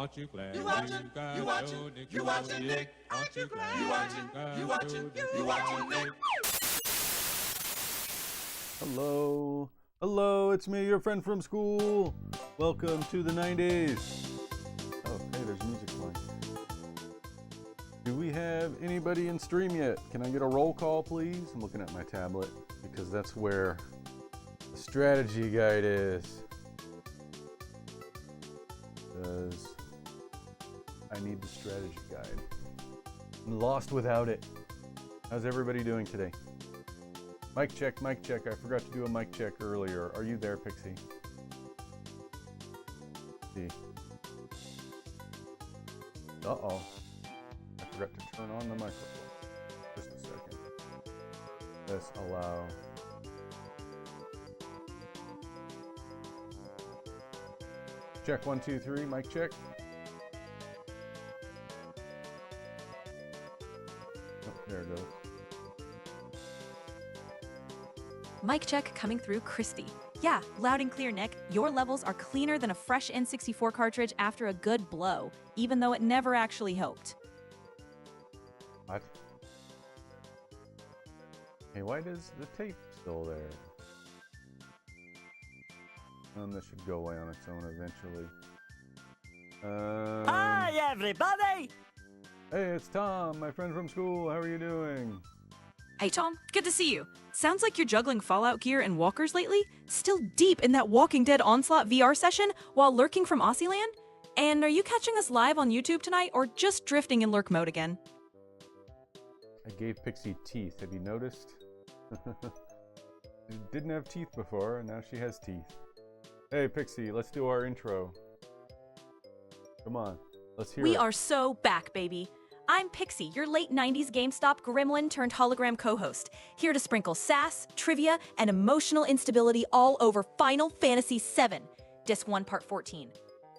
Aren't you glad You watching Nick? Aren't you glad? You watching Nick? Hello, it's me, your friend from school. Welcome to the 90s. Oh, hey, there's music playing. Do we have anybody in stream yet? Can I get a roll call, please? I'm looking at my tablet because that's where the strategy guide is. Because I need the strategy guide. I'm lost without it. How's everybody doing today? Mic check, mic check. I forgot to do a mic check earlier. Are you there, Pixie? See. Uh-oh. I forgot to turn on the microphone. Just a second. Let's allow. Check 1, 2, 3. Mic check. Oh, there it goes. Mic check coming through, Christy. Yeah, loud and clear, Nick. Your levels are cleaner than a fresh N64 cartridge after a good blow, even though it never actually helped. What? Hey, why does the tape still there? This should go away on its own eventually. Hi, everybody! Hey, it's Tom, my friend from school. How are you doing? Hey, Tom, good to see you. Sounds like you're juggling Fallout gear and walkers lately? Still deep in that Walking Dead Onslaught VR session while lurking from Aussieland? And are you catching us live on YouTube tonight or just drifting in lurk mode again? I gave Pixie teeth. Have you noticed? She didn't have teeth before, and now she has teeth. Hey, Pixie, let's do our intro. Come on, let's hear it. We are so back, baby. I'm Pixie, your late 90s GameStop gremlin turned hologram co-host, here to sprinkle sass, trivia, and emotional instability all over Final Fantasy VII, Disc 1 Part 14.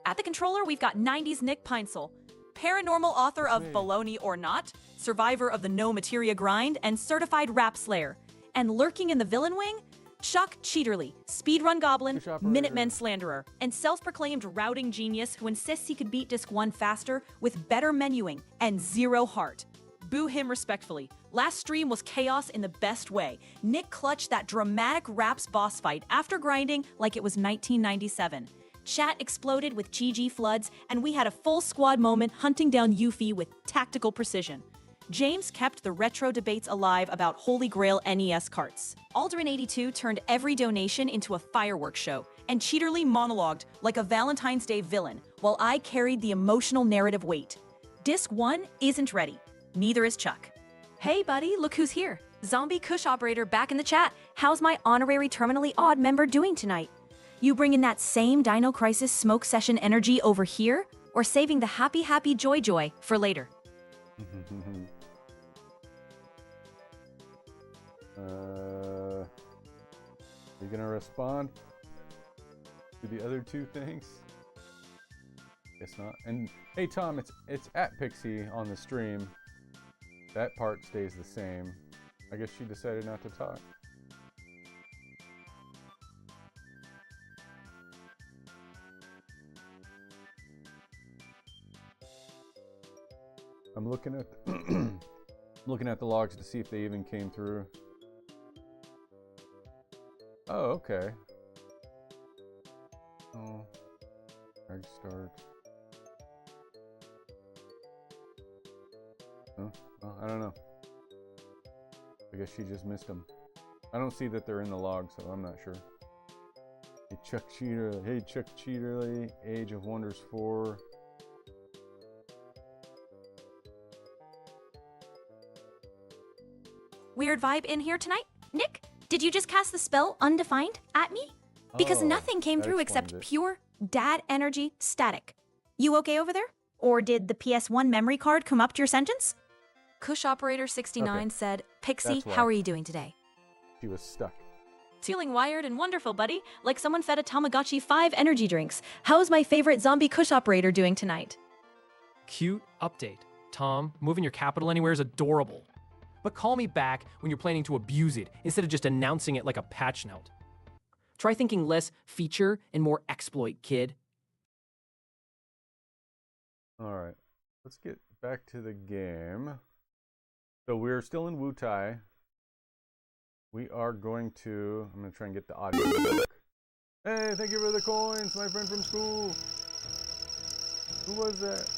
At the controller, we've got 90s Nick Pinesel, paranormal author of Baloney or Not, survivor of the No Materia grind, and certified rap slayer. And lurking in the villain wing, Chuck Cheaterly, speedrun goblin, Minutemen slanderer, and self-proclaimed routing genius who insists he could beat Disc 1 faster with better menuing and zero heart. Boo him respectfully. Last stream was chaos in the best way. Nick clutched that dramatic raps boss fight after grinding like it was 1997. Chat exploded with GG floods, and we had a full squad moment hunting down Yuffie with tactical precision. James kept the retro debates alive about Holy Grail NES carts. Aldrin82 turned every donation into a fireworks show, and Cheaterly monologued like a Valentine's Day villain, while I carried the emotional narrative weight. Disc 1 isn't ready. Neither is Chuck. Hey buddy, look who's here. Zombie Kush Operator back in the chat. How's my honorary terminally odd member doing tonight? You bringing that same Dino Crisis smoke session energy over here? Or saving the happy joy for later? Are you gonna respond to the other two things? Guess not. And hey Tom, it's at Pixie on the stream. That part stays the same. I guess she decided not to talk. I'm looking at looking at the logs to see if they even came through. Oh, okay. Oh, restart. Oh, I don't know. I guess she just missed them. I don't see that they're in the log, so I'm not sure. Hey, Chuck Cheaterly, Age of Wonders 4. Weird vibe in here tonight? Nick, did you just cast the spell Undefined at me? Because nothing came through except pure dad energy static. You okay over there? Or did the PS1 memory card come up to your sentence? Kush Operator 69 said, Pixie, how are you doing today? She was stuck. Feeling wired and wonderful, buddy. Like someone fed a Tamagotchi 5 energy drinks. How's my favorite zombie Kush Operator doing tonight? Cute update. Tom, moving your capital anywhere is adorable. But call me back when you're planning to abuse it instead of just announcing it like a patch note. Try thinking less feature and more exploit, kid. Alright, let's get back to the game. So we're still in Wutai. We are going to... I'm going to try and get the audio to work. Hey, thank you for the coins, my friend from school. Who was that?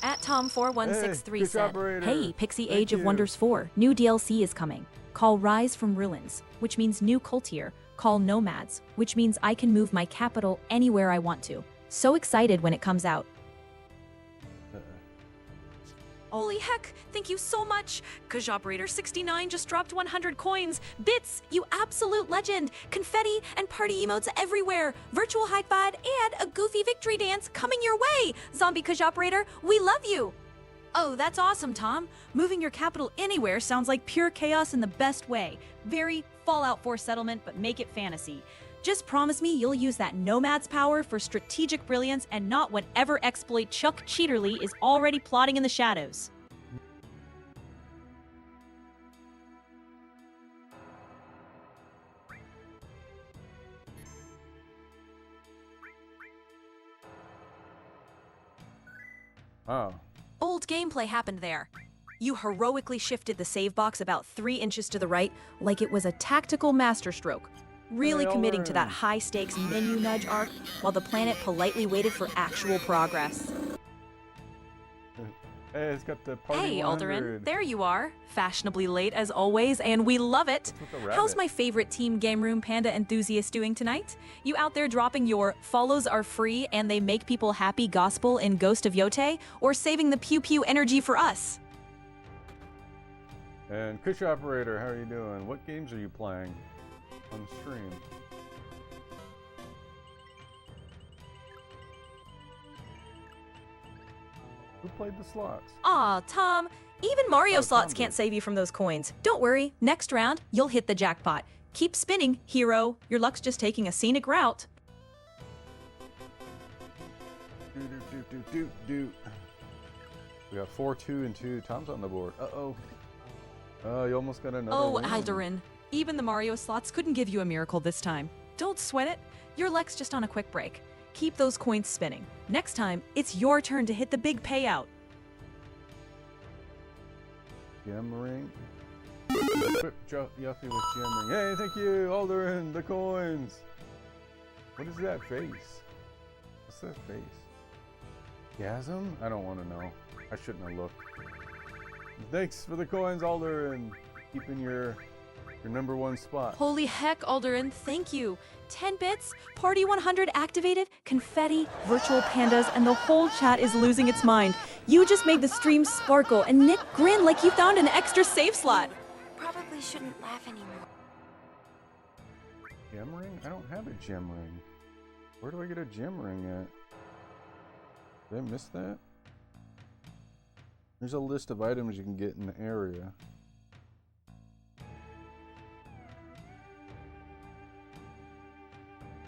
At Tom4163 Hey, said, operator. Hey, Pixie Thank Age of you. Wonders 4, new DLC is coming. Call Rise from Ruins, which means new cultier. Call Nomads, which means I can move my capital anywhere I want to. So excited when it comes out. Holy heck, thank you so much. Kush Operator 69 just dropped 100 coins. Bits, you absolute legend. Confetti and party emotes everywhere. Virtual high five and a goofy victory dance coming your way. Zombie Kush Operator, we love you. Oh, that's awesome, Tom. Moving your capital anywhere sounds like pure chaos in the best way. Very Fallout 4 settlement, but make it fantasy. Just promise me you'll use that Nomad's power for strategic brilliance and not whatever exploit Chuck Cheaterly is already plotting in the shadows. Oh. Old gameplay happened there. You heroically shifted the save box about 3 inches to the right like it was a tactical masterstroke, really Hey, committing to that Oren. high-stakes menu nudge arc while the planet politely waited for actual progress. Hey, it's got the party Hey, 100. Alderin, there you are. Fashionably late as always, and we love it. with the How's rabbit? my favorite Team Game Room Panda enthusiast doing tonight? You out there dropping your follows are free and they make people happy gospel in Ghost of Yote, or saving the pew pew energy for us? And Kush Operator, how are you doing? What games are you playing on stream? Who played the slots? Aw, Tom, even Mario Oh, slots Tom can't did. save you from those coins. Don't worry, next round, you'll hit the jackpot. Keep spinning, hero. Your luck's just taking a scenic route. Do, do, do, do, do, do. We got 4, 2, and 2. Tom's on the board. Uh-oh. Oh, you almost got another Oh, win. Alderin, even the Mario slots couldn't give you a miracle this time. Don't sweat it. Your luck's just on a quick break. Keep those coins spinning. Next time, it's your turn to hit the big payout. Gem ring. Equip Yuffie with gem ring. Hey, thank you, Alderin, the coins. What is that face? What's that face? Gasm? I don't want to know. I shouldn't have looked. Thanks for the coins, Alderin. Keeping your #1 spot. Holy heck, Alderin, thank you. 10 bits, Party 100 activated, confetti, virtual pandas, and the whole chat is losing its mind. You just made the stream sparkle and Nick grin like you found an extra save slot. Probably shouldn't laugh anymore. Gem ring? I don't have a gem ring. Where do I get a gem ring at? Did I miss that? There's a list of items you can get in the area.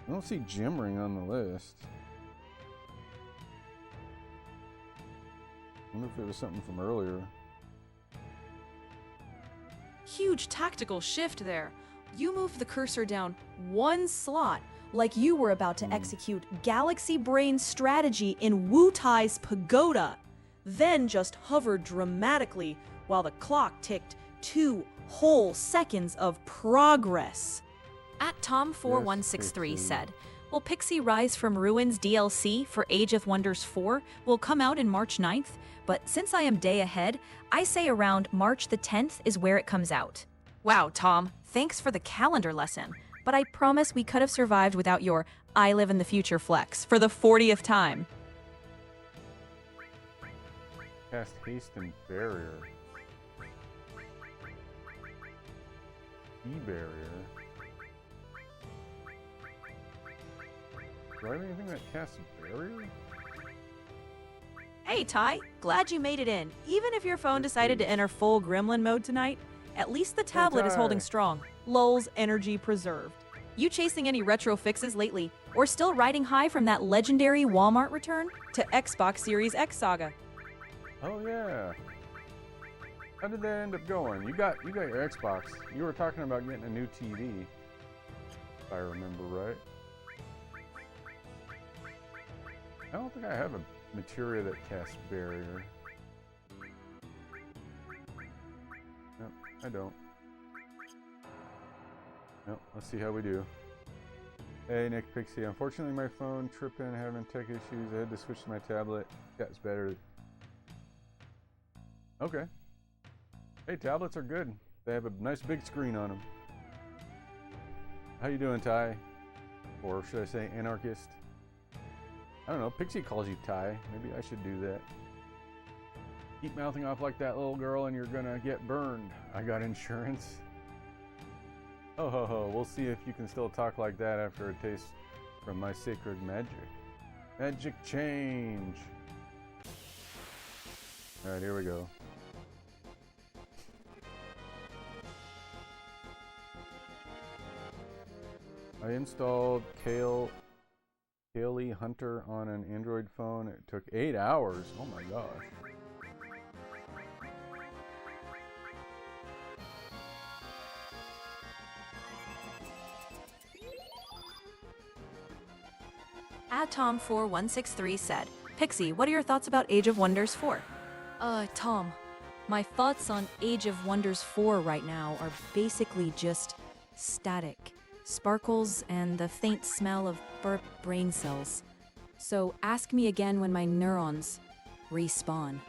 I don't see gem ring on the list. I wonder if it was something from earlier. Huge tactical shift there. You moved the cursor down 1 slot, like you were about to execute Galaxy Brain strategy in Wutai's pagoda. Then just hovered dramatically while the clock ticked 2 whole seconds of progress. At Tom4163 Pixie. said, Will Pixie Rise from Ruins DLC for Age of Wonders 4 will come out in March 9th, but since I am day ahead, I say around March the 10th is where it comes out. Wow, Tom, thanks for the calendar lesson, but I promise we could have survived without your I live in the future flex for the 40th time. Cast haste and barrier. E-barrier. Do I have anything that casts a barrier? Hey, Ty, glad you made it in. Even if your phone decided to enter full gremlin mode tonight, at least the tablet is holding Ty. strong. Lulz energy preserved. You chasing any retro fixes lately, or still riding high from that legendary Walmart return to Xbox Series X saga? Oh yeah. How did that end up going? You got your Xbox. You were talking about getting a new TV, if I remember right. I don't think I have a materia that casts barrier. Nope, I don't. Nope, let's see how we do. Hey, Nick Pixie. Unfortunately, my phone tripping, having tech issues. I had to switch to my tablet. That's better. Okay. Hey, tablets are good. They have a nice big screen on them. How you doing, Ty? Or should I say anarchist? I don't know. Pixie calls you Ty. Maybe I should do that. Keep mouthing off like that little girl and you're gonna get burned. I got insurance. Ho ho ho. We'll see if you can still talk like that after a taste from my sacred magic. Magic change. Alright, here we go. I installed Kaylee Hunter on an Android phone. It took 8 hours. Oh my gosh. Tom4163 said, Pixie, what are your thoughts about Age of Wonders 4? Tom, my thoughts on Age of Wonders 4 right now are basically just static. Sparkles and the faint smell of burnt brain cells. So ask me again when my neurons respawn.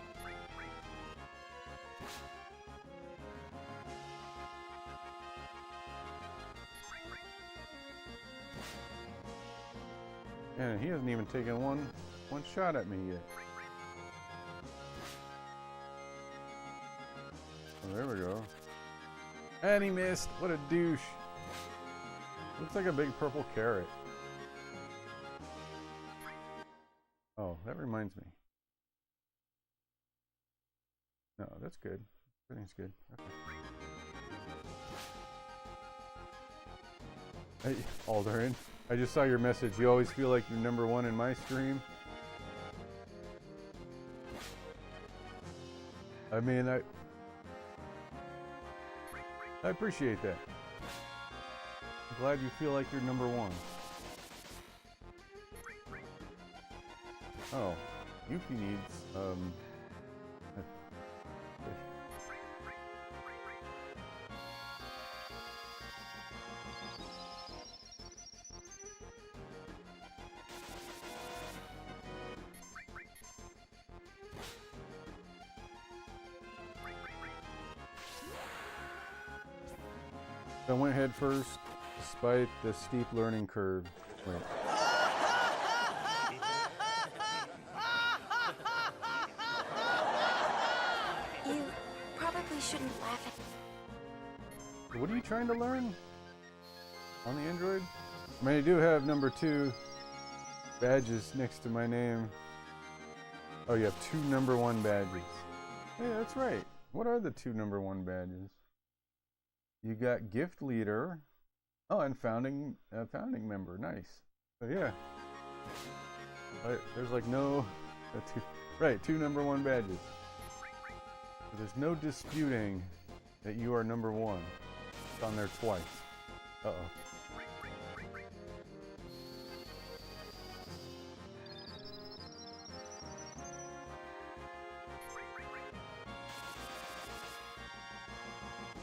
And he hasn't even taken one shot at me yet. Oh, there we go. And he missed. What a douche. Looks like a big purple carrot. Oh, that reminds me. No, that's good. Everything's good. Okay. Hey, Alderin. I just saw your message. You always feel like you're number one in my stream. I mean, I appreciate that. I'm glad you feel like you're number one. Oh, Yuki needs, I went head first, despite the steep learning curve. Wait. You probably shouldn't laugh at... What are you trying to learn? On the Android? I mean, I do have number 2 badges next to my name. Oh, you have 2 number 1 badges. Hey, that's right. What are the 2 number 1 badges? You got gift leader. Oh, and founding member. Nice. So yeah. There's like no... right, 2 number 1 badges. So there's no disputing that you are number 1. It's on there twice. Uh-oh.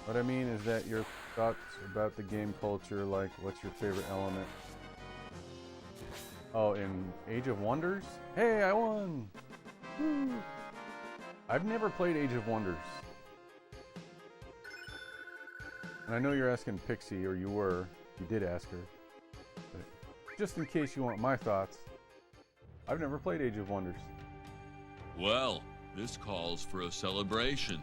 What I mean is that your thoughts about the game culture, like what's your favorite element? Oh, in Age of Wonders? Hey, I won! Woo. I've never played Age of Wonders. And I know you're asking Pixie, or you were. You did ask her. But just in case you want my thoughts, I've never played Age of Wonders. Well, this calls for a celebration.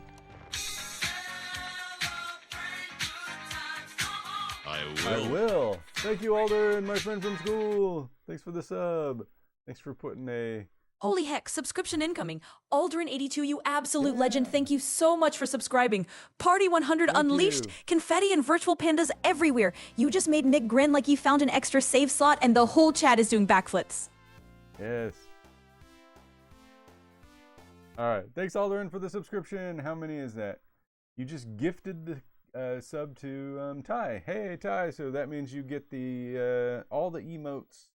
I will. Thank you, Alden, my friend from school. Thanks for the sub. Thanks for putting a... Holy heck, subscription incoming. Aldrin82, you absolute legend. Thank you so much for subscribing. Party 100 Thank unleashed. you. Confetti and virtual pandas everywhere. You just made Nick grin like you found an extra save slot, and the whole chat is doing backflips. Yes. Alright, thanks Alderin for the subscription. How many is that? You just gifted the sub to Ty. Hey Ty, so that means you get the all the emotes.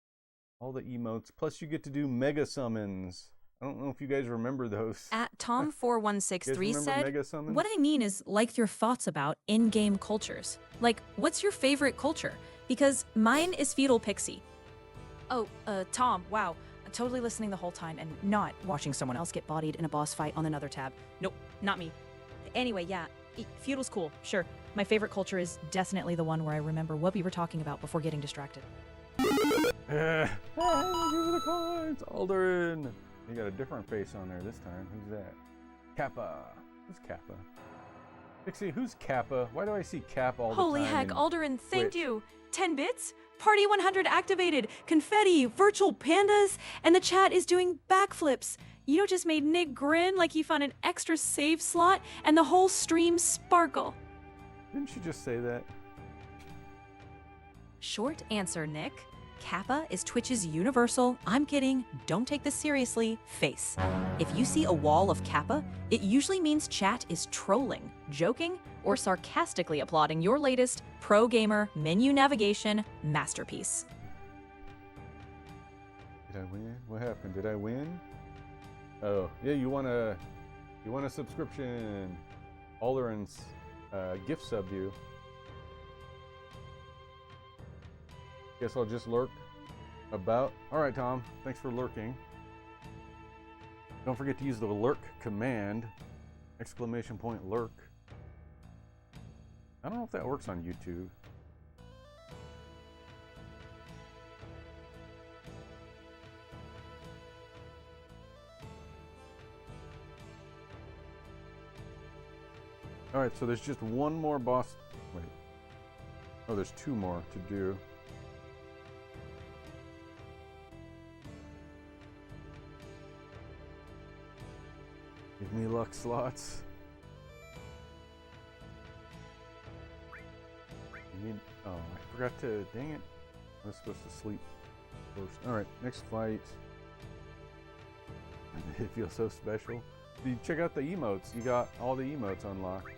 Plus you get to do mega summons. I don't know if you guys remember those. At Tom4163 remember said, Mega Summons? what I mean is like your thoughts about in-game cultures. Like, what's your favorite culture? Because mine is Feudal Pixie. Oh, Tom, wow. I'm totally listening the whole time and not watching someone else get bodied in a boss fight on another tab. Nope, not me. Anyway, yeah, Feudal's cool, sure. My favorite culture is definitely the one where I remember what we were talking about before getting distracted. Give it the coins! Alderin! You got a different face on there this time. Who's that? Kappa. Who's Kappa? Pixie, who's Kappa? Why do I see Cap all the time? Holy heck, in Alderin, thank Twitch? you. 10 bits? Party 100 activated, confetti, virtual pandas, and the chat is doing backflips. You just made Nick grin like he found an extra save slot, and the whole stream sparkle. Didn't you just say that? Short answer, Nick. Kappa is Twitch's universal, I'm kidding, don't take this seriously, face. If you see a wall of Kappa, it usually means chat is trolling, joking, or sarcastically applauding your latest pro gamer menu navigation masterpiece. Did I win? What happened? Did I win? Oh, yeah, you want a subscription. Alderin's gift subbed you. Guess I'll just lurk about. All right, Tom. Thanks for lurking. Don't forget to use the lurk command. ! Lurk. I don't know if that works on YouTube. All right, so there's just one more boss. Wait. Oh, there's two more to do. Give me luck slots. Oh, I forgot to. Dang it. I was supposed to sleep first. Alright, next fight. It feels so special. You check out the emotes. You got all the emotes unlocked.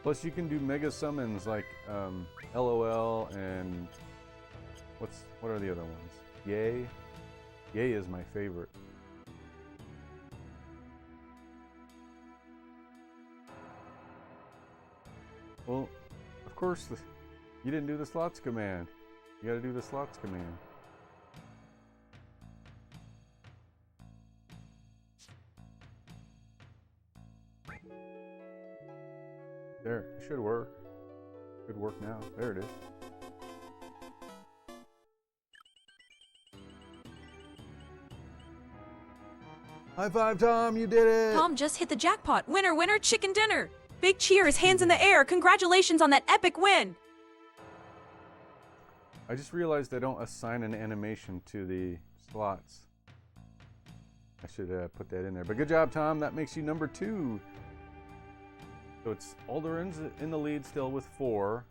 Plus, you can do mega summons like LOL and. What are the other ones? Yay? Yay is my favorite. Well, of course, you didn't do the slots command. You gotta do the slots command. There, it should work. Should work now. There it is. High five, Tom, you did it! Tom just hit the jackpot. Winner, winner, chicken dinner. Big cheers, hands in the air. Congratulations on that epic win. I just realized I don't assign an animation to the slots. I should put that in there. But good job, Tom. That makes you number 2. So it's Alderin's in the lead still with 4.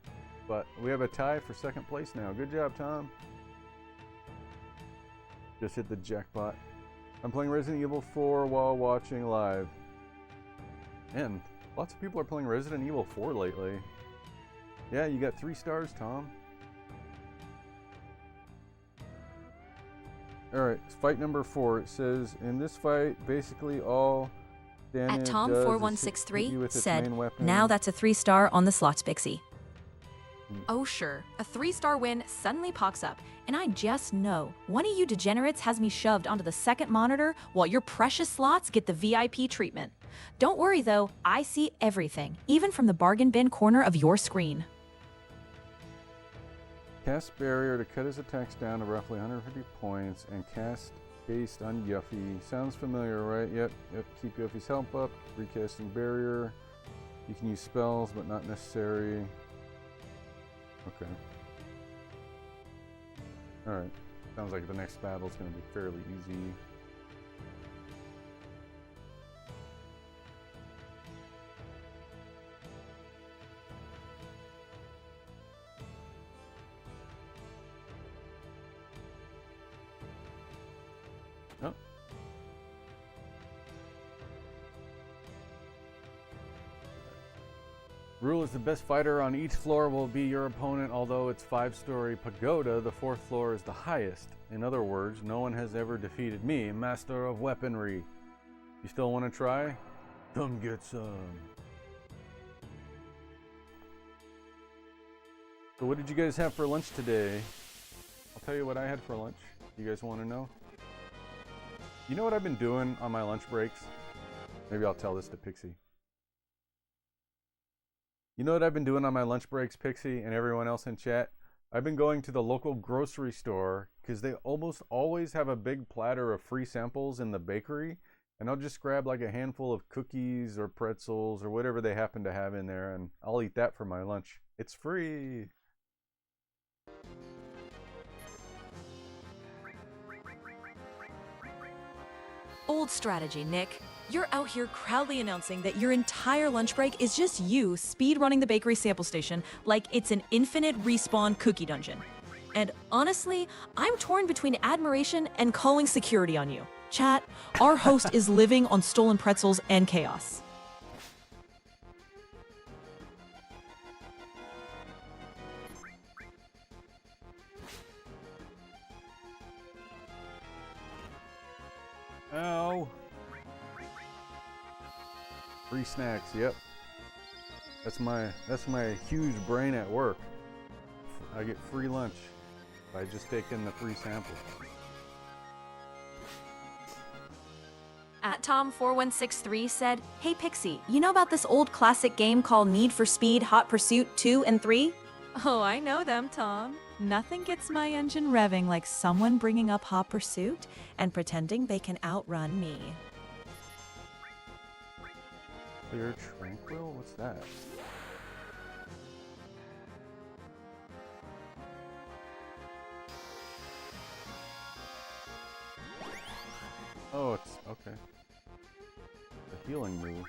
But we have a tie for second place now. Good job, Tom. Just hit the jackpot. I'm playing Resident Evil 4 while watching live. And lots of people are playing Resident Evil 4 lately. Yeah, you got 3 stars, Tom. Alright, fight number 4. It says, in this fight, basically all At Tom4163 Tom4163 said, now that's a 3-star on the slots pixie. Hmm. Oh sure, a 3-star win suddenly pops up, and I just know one of you degenerates has me shoved onto the second monitor while your precious slots get the VIP treatment. Don't worry though, I see everything, even from the bargain bin corner of your screen. Cast barrier to cut his attacks down to roughly 150 points and cast based on Yuffie. Sounds familiar, right? Yep. Keep Yuffie's health up. Recasting barrier. You can use spells, but not necessary. Okay. Alright. Sounds like the next battle is going to be fairly easy. Oh. Rule is the best fighter on each floor will be your opponent, although it's 5-story pagoda, the 4th floor is the highest. In other words, no one has ever defeated me, master of weaponry. You still want to try? Come get some. So what did you guys have for lunch today? I'll tell you what I had for lunch. You guys want to know? You know what I've been doing on my lunch breaks? Maybe I'll tell this to Pixie. You know what I've been doing on my lunch breaks, Pixie, and everyone else in chat? I've been going to the local grocery store because they almost always have a big platter of free samples in the bakery, and I'll just grab like a handful of cookies or pretzels or whatever they happen to have in there, and I'll eat that for my lunch. It's free. Old strategy, Nick. You're out here proudly announcing that your entire lunch break is just you speedrunning the bakery sample station like it's an infinite respawn cookie dungeon. And honestly, I'm torn between admiration and calling security on you. Chat, our host is living on stolen pretzels and chaos. Ow. Free snacks, yep. That's my huge brain at work. I get free lunch by just taking the free sample. At Tom4163 said, "Hey Pixie, you know about this old classic game called Need for Speed Hot Pursuit 2 and 3? Oh, I know them, Tom. Nothing gets my engine revving like someone bringing up Hot Pursuit and pretending they can outrun me." Clear tranquil? What's that? Oh, it's okay. The healing move.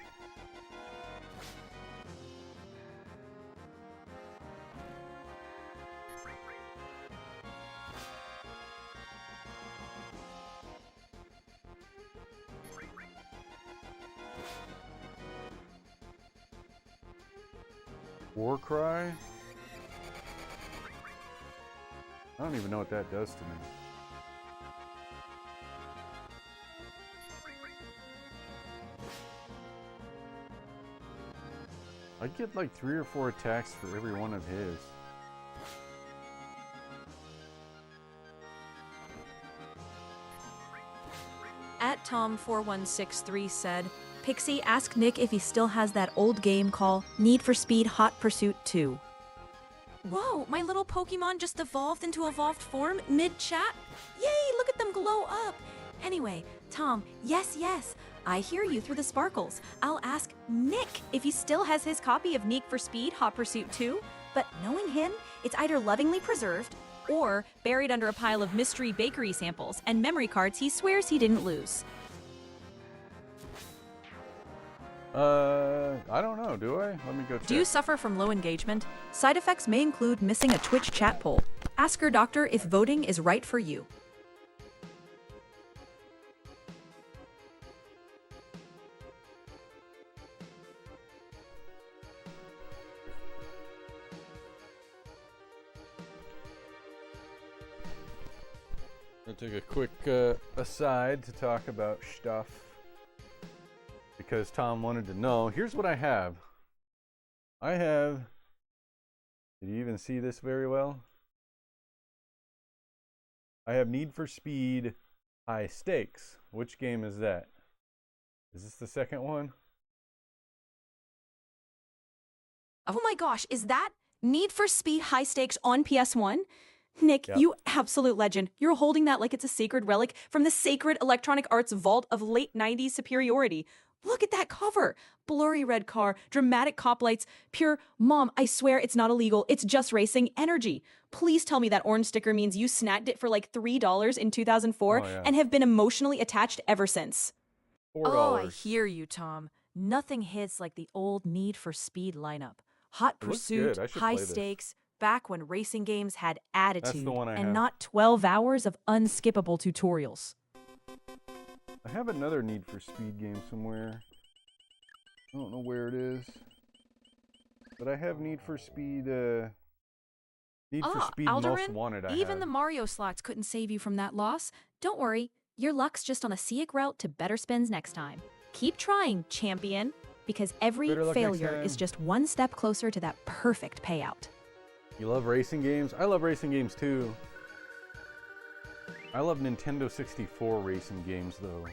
War cry? I don't even know what that does to me. I get like 3 or 4 attacks for every one of his. At Tom4163 said, "Pixie, ask Nick if he still has that old game called Need for Speed Hot Pursuit 2. Whoa, my little Pokemon just evolved into evolved form mid-chat? Yay, look at them glow up! Anyway, Tom, yes, I hear you through the sparkles. I'll ask Nick if he still has his copy of Need for Speed Hot Pursuit 2, but knowing him, it's either lovingly preserved or buried under a pile of mystery bakery samples and memory cards he swears he didn't lose." I don't know, do I? Let me go check. Do you suffer from low engagement? Side effects may include missing a Twitch chat poll. Ask your doctor if voting is right for you. I'll take a quick aside to talk about stuff. Because Tom wanted to know. Here's what I have. Did you even see this very well? I have Need for Speed High Stakes. Which game is that? Is this the second one? Oh my gosh, is that Need for Speed High Stakes on PS1? Nick, Yep. you absolute legend. You're holding that like it's a sacred relic from the sacred Electronic Arts vault of late 90s superiority. Look at that cover. Blurry red car, dramatic cop lights, pure, Mom, I swear it's not illegal. It's just racing energy. Please tell me that orange sticker means you snagged it for like $3 in 2004 Oh, yeah. and have been emotionally attached ever since. $4. Oh, I hear you, Tom. Nothing hits like the old Need for Speed lineup. Hot It looks Pursuit, good. I should High play this. Stakes, back when racing games had attitude one I and have. not 12 hours of unskippable tutorials. I have another Need for Speed game somewhere. I don't know where it is. But I have Need for Speed. Need for Speed Most Alderaan, Wanted. even the Mario slots couldn't save you from that loss. Don't worry, your luck's just on a scenic route to better spins next time. Keep trying, champion, because every Better luck next failure time. is just one step closer to that perfect payout. You love racing games? I love racing games too. I love Nintendo 64 racing games though.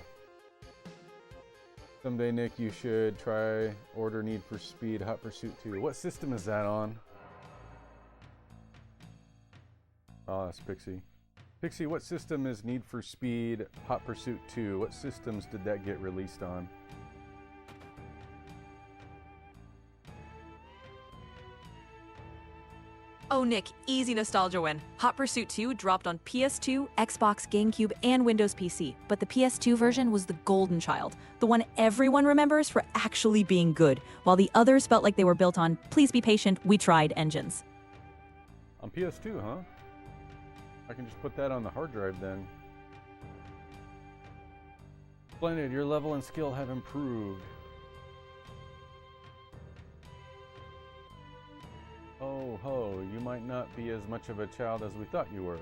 Someday, Nick, you should try order Need for Speed Hot Pursuit 2. What system is that on? Oh, that's Pixie. Pixie, what system is Need for Speed Hot Pursuit 2? What systems did that get released on? Oh, Nick, easy nostalgia win. Hot Pursuit 2 dropped on PS2, Xbox, GameCube, and Windows PC, but the PS2 version was the golden child, the one everyone remembers for actually being good, while the others felt like they were built on, please be patient, we tried engines. On PS2, huh? I can just put that on the hard drive then. Splendid, your level and skill have improved. Oh ho, you might not be as much of a child as we thought you were.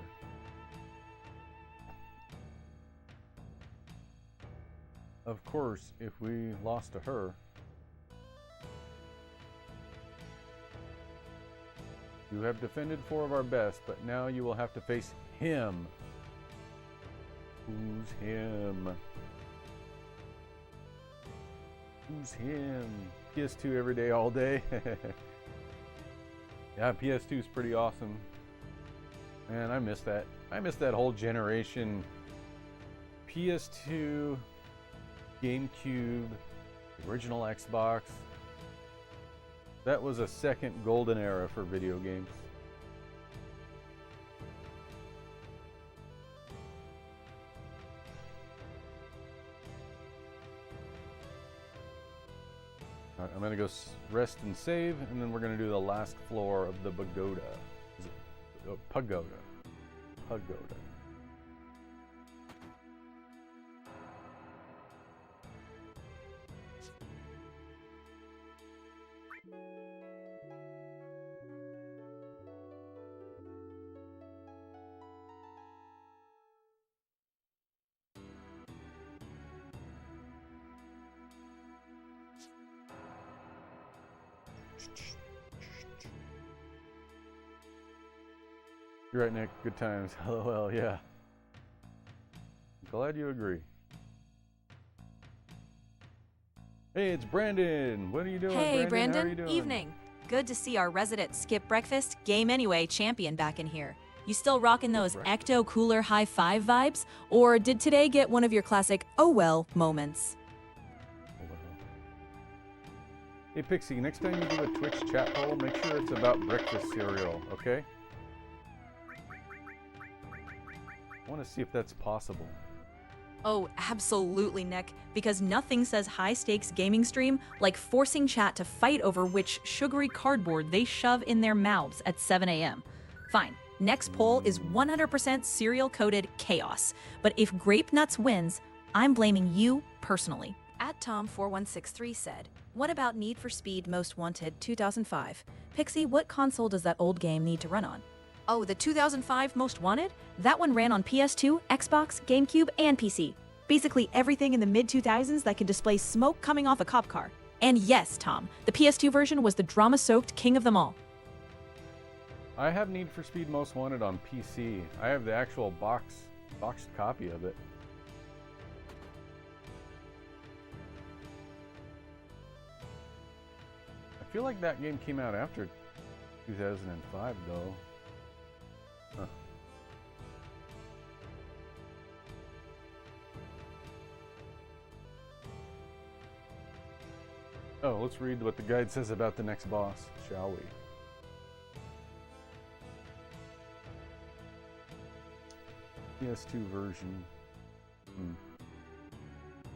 Of course, if we lost to her. You have defended 4 of our best, but now you will have to face him. Who's him? Who's him? PS2 every day, all day. Yeah, PS2 is pretty awesome. Man, I miss that. I miss that whole generation. PS2, GameCube, original Xbox. That was a second golden era for video games. Alright, I'm gonna go rest and save, and then we're gonna do the last floor of the pagoda. Is it pagoda? Pagoda. You're right, Nick. Good times. LOL, yeah. Glad you agree. Hey, it's Brandon. What are you doing, Hey, Brandon? How are Brandon. you doing? Evening. Good to see our resident Skip Breakfast, Game Anyway champion back in here. You still rocking those Ecto Cooler High Five vibes? Or did today get one of your classic, oh well, moments? Hey, Pixie, next time you do a Twitch chat poll, make sure it's about breakfast cereal, okay? I want to see if that's possible. Oh, absolutely, Nick, because nothing says high-stakes gaming stream like forcing chat to fight over which sugary cardboard they shove in their mouths at 7 a.m. Fine, next poll is 100% cereal-coated chaos, but if Grape Nuts wins, I'm blaming you personally. At Tom4163 said, what about Need for Speed Most Wanted 2005? Pixie, what console does that old game need to run on? Oh, the 2005 Most Wanted? That one ran on PS2, Xbox, GameCube, and PC. Basically everything in the mid-2000s that could display smoke coming off a cop car. And yes, Tom, the PS2 version was the drama-soaked king of them all. I have Need for Speed Most Wanted on PC. I have the actual boxed copy of it. I feel like that game came out after 2005, though. Huh. Oh, let's read what the guide says about the next boss, shall we? PS2 version.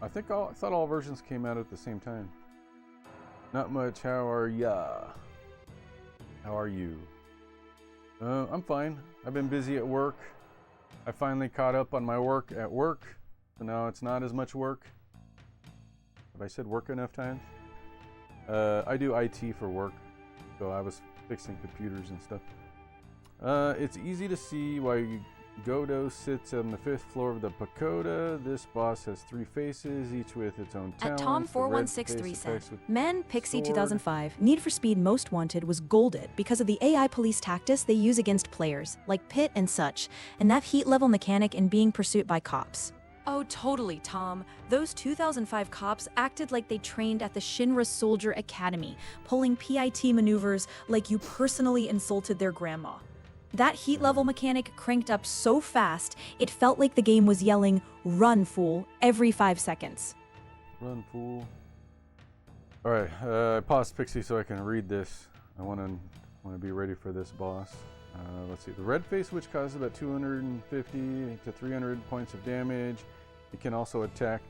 I thought all versions came out at the same time. Not much. How are ya? How are you? I'm fine. I've been busy at work. I finally caught up on my work at work, so now it's not as much work. Have I said work enough times? I do IT for work. So I was fixing computers and stuff. It's easy to see why Godot sits on the 5th floor of the pagoda. This boss has 3 faces, each with its own talents. At Tom4163 said, with Men, Pixie sword. 2005, Need for Speed Most Wanted was golded because of the AI police tactics they use against players, like Pit and such, and that heat level mechanic in being pursued by cops. Oh, totally, Tom. Those 2005 cops acted like they trained at the Shinra Soldier Academy, pulling PIT maneuvers like you personally insulted their grandma. That heat level mechanic cranked up so fast, it felt like the game was yelling, "Run, fool," every 5 seconds. Run, fool. Alright, I paused Pixie so I can read this. I want to be ready for this boss. Let's see. The red face witch causes about 250 to 300 points of damage. It can also attack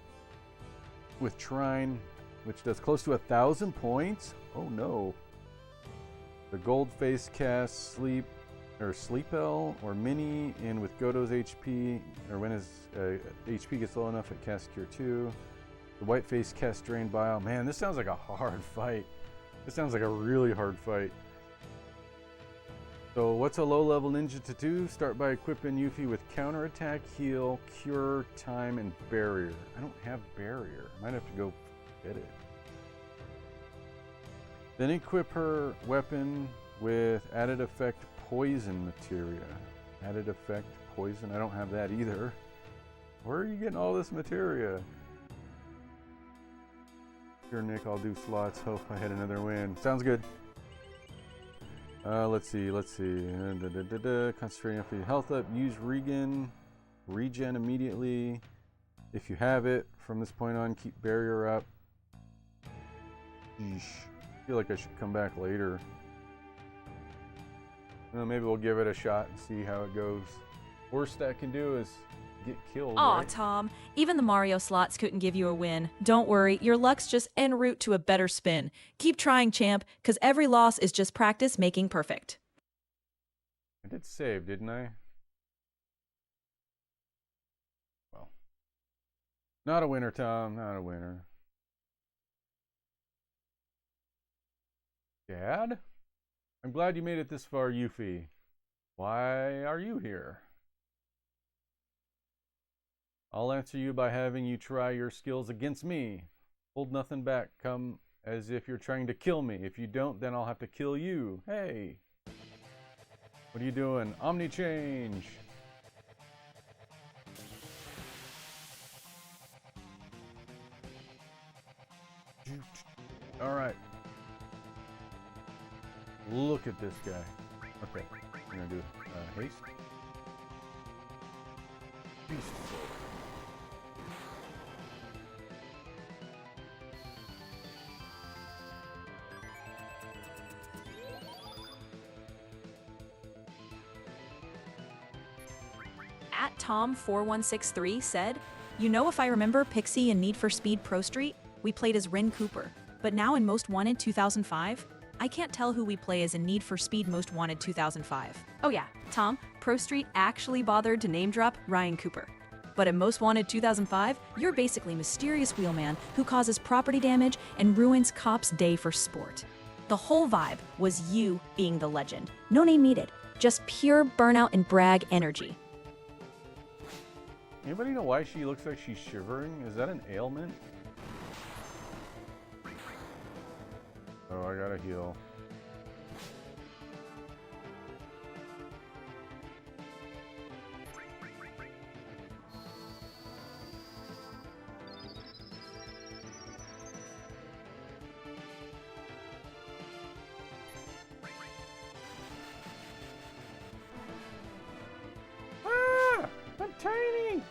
with Trine, which does close to 1,000 points. Oh no. The gold face casts Sleepel or Mini, and with Godot's HP, or when his HP gets low enough, it casts Cure 2. The white face casts Drain Bile. Man, this sounds like a hard fight. This sounds like a really hard fight. So what's a low-level ninja to do? Start by equipping Yuffie with counterattack, heal, cure, time, and barrier. I don't have barrier. Might have to go get it. Then equip her weapon with added effect poison materia. Added effect poison. I don't have that either. Where are you getting all this materia? Sure, Nick, I'll do slots. Hope I had another win. Sounds good. Let's see. Concentrating on your health up. Use regen immediately. If you have it, from this point on, keep barrier up. Yeesh. I feel like I should come back later. Well, maybe we'll give it a shot and see how it goes. Worst I can do is get killed. Aw, right? Tom, even the Mario slots couldn't give you a win. Don't worry, your luck's just en route to a better spin. Keep trying, champ, because every loss is just practice making perfect. I did save, didn't I? Well, not a winner, Tom. Not a winner. Dad? I'm glad you made it this far, Yuffie. Why are you here? I'll answer you by having you try your skills against me. Hold nothing back. Come as if you're trying to kill me. If you don't, then I'll have to kill you. Hey. What are you doing? Omni change. All right. Look at this guy. Okay, we're gonna do haste. Beast Soul. At Tom4163 said, "You know, if I remember Pixie in Need for Speed Pro Street, we played as Ren Cooper. But now in Most Wanted 2005, I can't tell who we play as in Need for Speed Most Wanted 2005. Oh yeah, Tom, Pro Street actually bothered to name drop Ryan Cooper. But in Most Wanted 2005, you're basically mysterious wheelman who causes property damage and ruins cops' day for sport. The whole vibe was you being the legend. No name needed, just pure burnout and brag energy." Anybody know why she looks like she's shivering? Is that an ailment? Oh, I gotta heal. Ah! I'm tiny!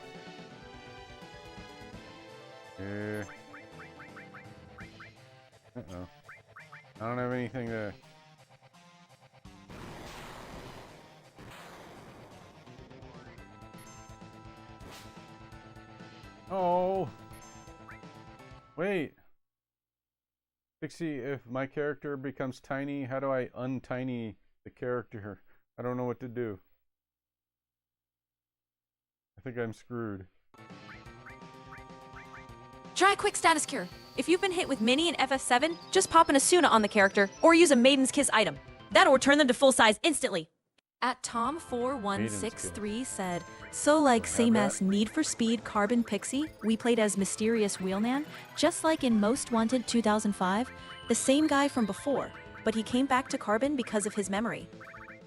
Uh-oh. I don't have anything to... Oh! Wait! Pixie, if my character becomes tiny, how do I untiny the character? I don't know what to do. I think I'm screwed. Try a quick status cure. If you've been hit with Mini and FF7, just pop an Asuna on the character or use a Maiden's Kiss item. That'll return them to full size instantly. At Tom4163 said, so like same as Need for Speed Carbon Pixie, we played as Mysterious Wheelman, just like in Most Wanted 2005, the same guy from before, but he came back to Carbon because of his memory.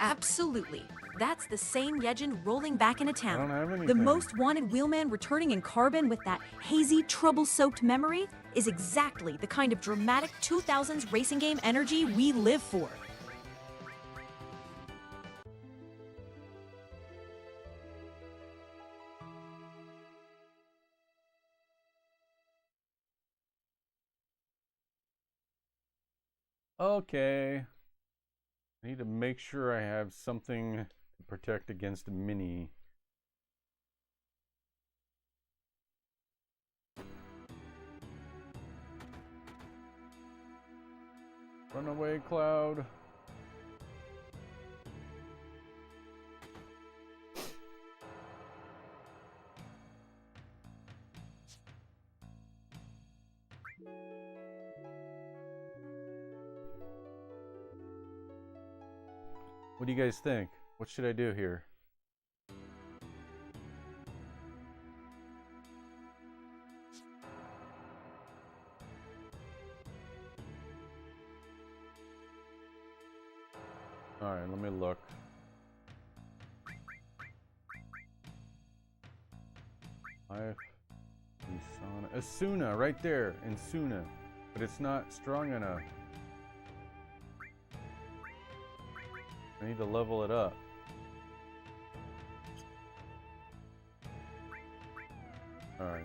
Absolutely. That's the same legend rolling back into town. The Most Wanted Wheelman returning in Carbon with that hazy, trouble-soaked memory is exactly the kind of dramatic 2000s racing game energy we live for. Okay. I need to make sure I have something to protect against Mini. Run away, Cloud. What do you guys think? What should I do here? All right, let me look. Asuna, right there, Asuna, but it's not strong enough. I need to level it up. Alright.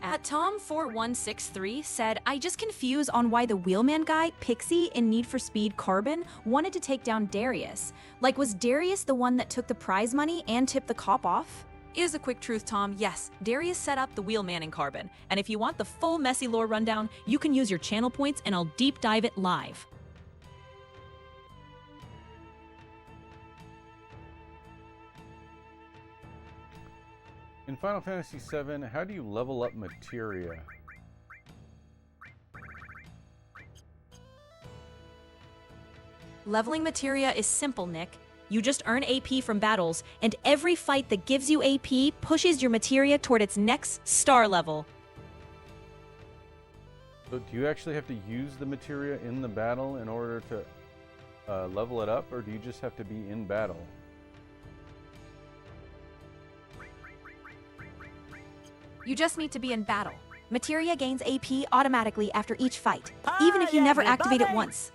At Tom4163 said, I just confused on why the Wheelman guy, Pixie, in Need for Speed Carbon, wanted to take down Darius. Like, was Darius the one that took the prize money and tipped the cop off? Here's a quick truth, Tom. Yes, Darius set up the Wheelman in Carbon. And if you want the full messy lore rundown, you can use your channel points and I'll deep dive it live. In Final Fantasy VII, how do you level up materia? Leveling materia is simple, Nick. You just earn AP from battles, and every fight that gives you AP pushes your materia toward its next star level. So do you actually have to use the materia in the battle in order to level it up, or do you just have to be in battle? You just need to be in battle. Materia gains AP automatically after each fight, even if you never activate it once.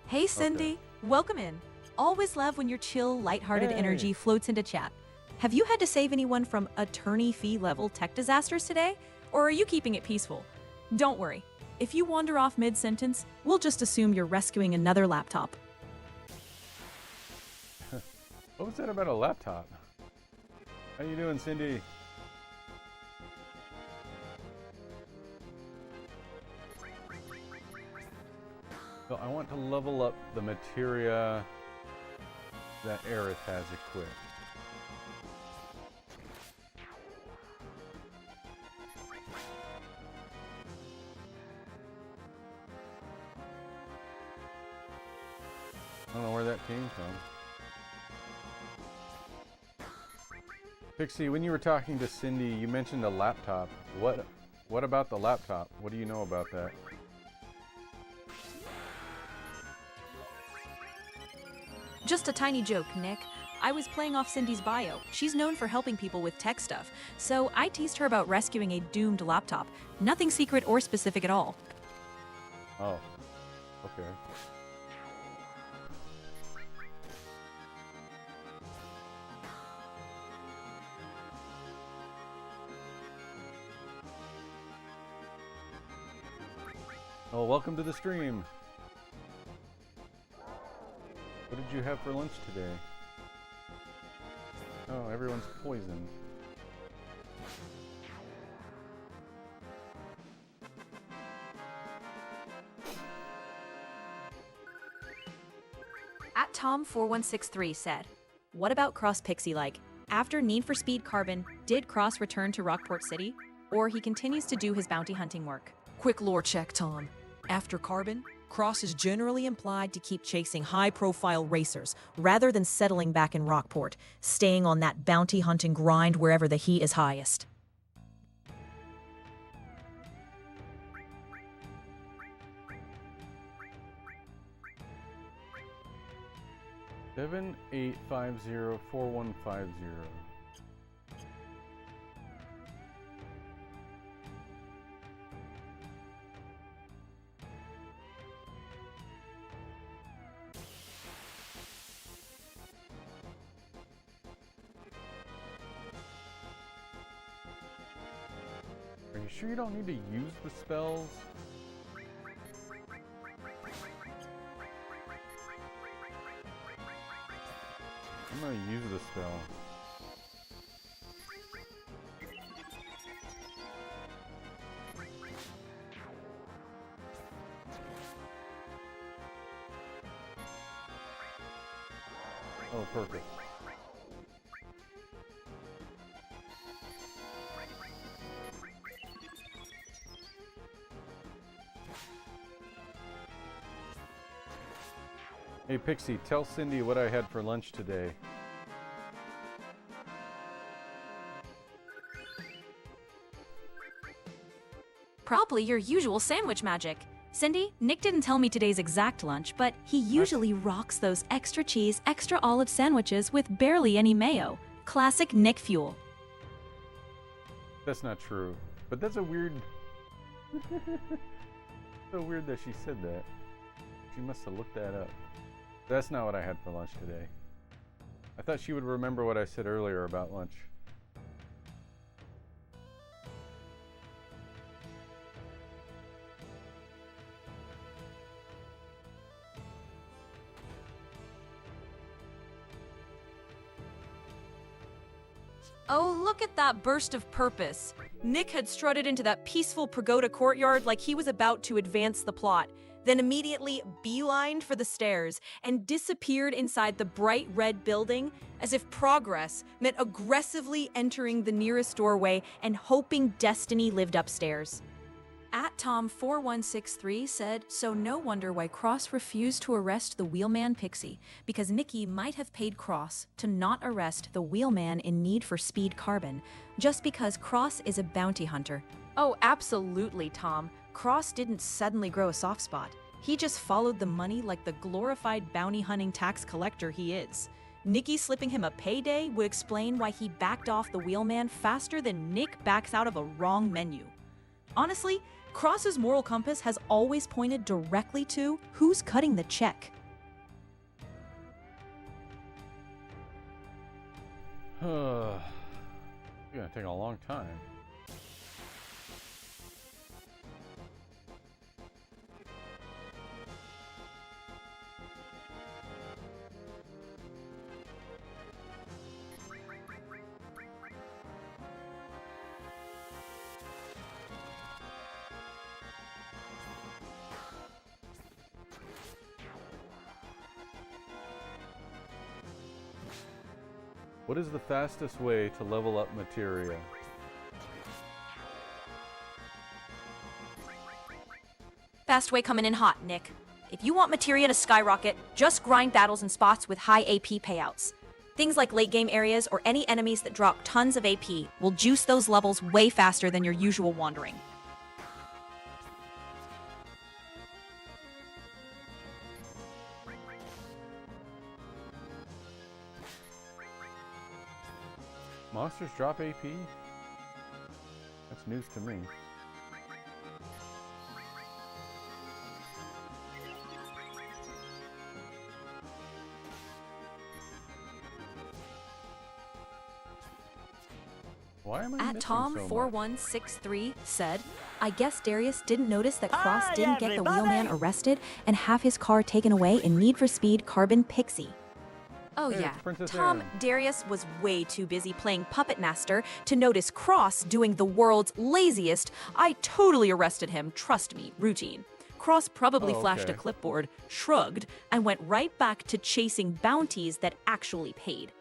Hey Cindy, welcome in. Always love when your chill, lighthearted energy floats into chat. Have you had to save anyone from attorney fee level tech disasters today? Or are you keeping it peaceful? Don't worry. If you wander off mid-sentence, we'll just assume you're rescuing another laptop. What was that about a laptop? How you doing, Cindy? So I want to level up the materia that Aerith has equipped. I don't know where that came from. Pixie, when you were talking to Cindy, you mentioned a laptop. What about the laptop? What do you know about that? Just a tiny joke, Nick. I was playing off Cindy's bio. She's known for helping people with tech stuff, so I teased her about rescuing a doomed laptop. Nothing secret or specific at all. Oh, okay. Oh, welcome to the stream. What did you have for lunch today? Oh, everyone's poisoned. At Tom4163 said, what about Cross Pixie like? After Need for Speed Carbon, did Cross return to Rockport City? or he continues to do his bounty hunting work. Quick lore check, Tom. After Carbon, Cross is generally implied to keep chasing high-profile racers rather than settling back in Rockport, staying on that bounty hunting grind wherever the heat is highest. Seven 850-4150. Are you sure you don't need to use the spells? I'm gonna use the spell. Oh, perfect. Hey Pixie, tell Cindy what I had for lunch today. Probably your usual sandwich magic. Cindy, Nick didn't tell me today's exact lunch, but he usually rocks those extra cheese, extra olive sandwiches with barely any mayo. Classic Nick fuel. That's not true. But that's a weird... so weird that she said that. She must have looked that up. That's not what I had for lunch today. I thought she would remember what I said earlier about lunch. Oh, look at that burst of purpose. Nick had strutted into that peaceful pagoda courtyard like he was about to advance the plot, then immediately beelined for the stairs and disappeared inside the bright red building as if progress meant aggressively entering the nearest doorway and hoping destiny lived upstairs. At Tom4163 said, so no wonder why Cross refused to arrest the wheelman Pixie, because Mickey might have paid Cross to not arrest the wheelman in Need for Speed Carbon, just because Cross is a bounty hunter. Oh, absolutely, Tom. Cross didn't suddenly grow a soft spot. He just followed the money like the glorified bounty hunting tax collector he is. Nicky slipping him a payday would explain why he backed off the wheelman faster than Nick backs out of a wrong menu. Honestly, Cross's moral compass has always pointed directly to who's cutting the check. It's gonna take a long time. What is the fastest way to level up materia? Fast way coming in hot, Nick. If you want materia to skyrocket, just grind battles in spots with high AP payouts. Things like late game areas or any enemies that drop tons of AP will juice those levels way faster than your usual wandering. Monsters drop AP? That's news to me. Why am I At missing so much? Tom4163 said, I guess Darius didn't notice that Cross didn't get the wheelman arrested and have his car taken away in Need for Speed Carbon Pixie. Oh Hey, yeah, it's Princess Tom, Anne. Darius was way too busy playing Puppet Master to notice Cross doing the world's laziest, I totally arrested him, trust me, routine. Cross probably Oh, flashed a okay. clipboard, shrugged, and went right back to chasing bounties that actually paid.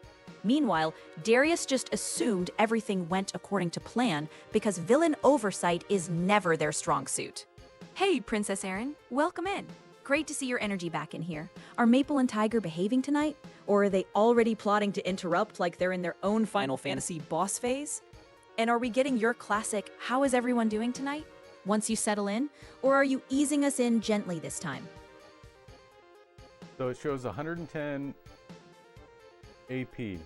Meanwhile, Darius just assumed everything went according to plan because villain oversight is never their strong suit. Hey, Princess Erin, welcome in. Great to see your energy back in here. Are Maple and Tiger behaving tonight? Or are they already plotting to interrupt like they're in their own Final Fantasy boss phase? And are we getting your classic, how is everyone doing tonight? Once you settle in? Or are you easing us in gently this time? So it shows 110 AP,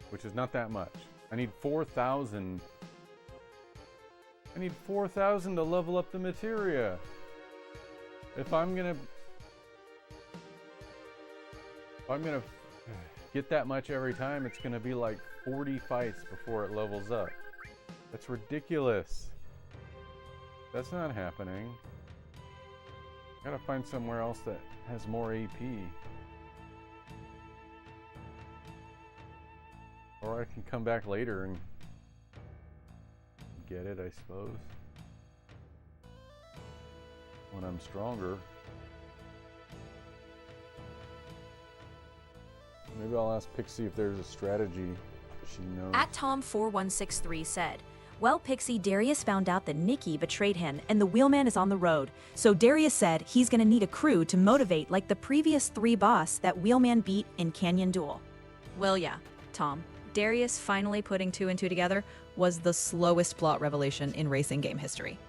which is not that much. I need 4,000. I need 4,000 to level up the materia. If I'm gonna get that much every time, it's gonna be like 40 fights before it levels up. That's ridiculous. That's not happening. Gotta find somewhere else that has more AP. Or I can come back later and get it, I suppose. When I'm stronger. Maybe I'll ask Pixie if there's a strategy she knows. At Tom4163 said, well, Pixie, Darius found out that Nikki betrayed him and the wheelman is on the road. So Darius said he's gonna need a crew to motivate like the previous 3 boss that wheelman beat in Canyon Duel. Well, yeah, Tom. Darius finally putting 2 and 2 together was the slowest plot revelation in racing game history.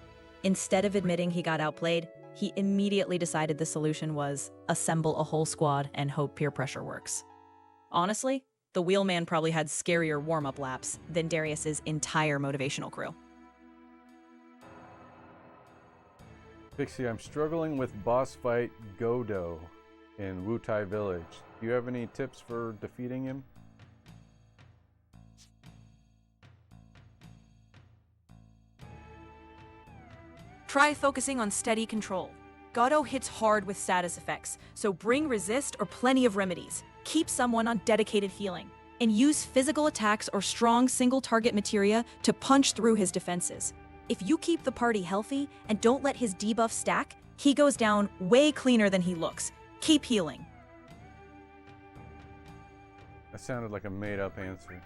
Instead of admitting he got outplayed, he immediately decided the solution was assemble a whole squad and hope peer pressure works. Honestly, the wheelman probably had scarier warm-up laps than Darius's entire motivational crew. Pixie, I'm struggling with boss fight Godo in Wutai Village. Do you have any tips for defeating him? Try focusing on steady control. Godo hits hard with status effects, so bring resist or plenty of remedies. Keep someone on dedicated healing, and use physical attacks or strong single-target materia to punch through his defenses. If you keep the party healthy and don't let his debuff stack, he goes down way cleaner than he looks. Keep healing. That sounded like a made-up answer.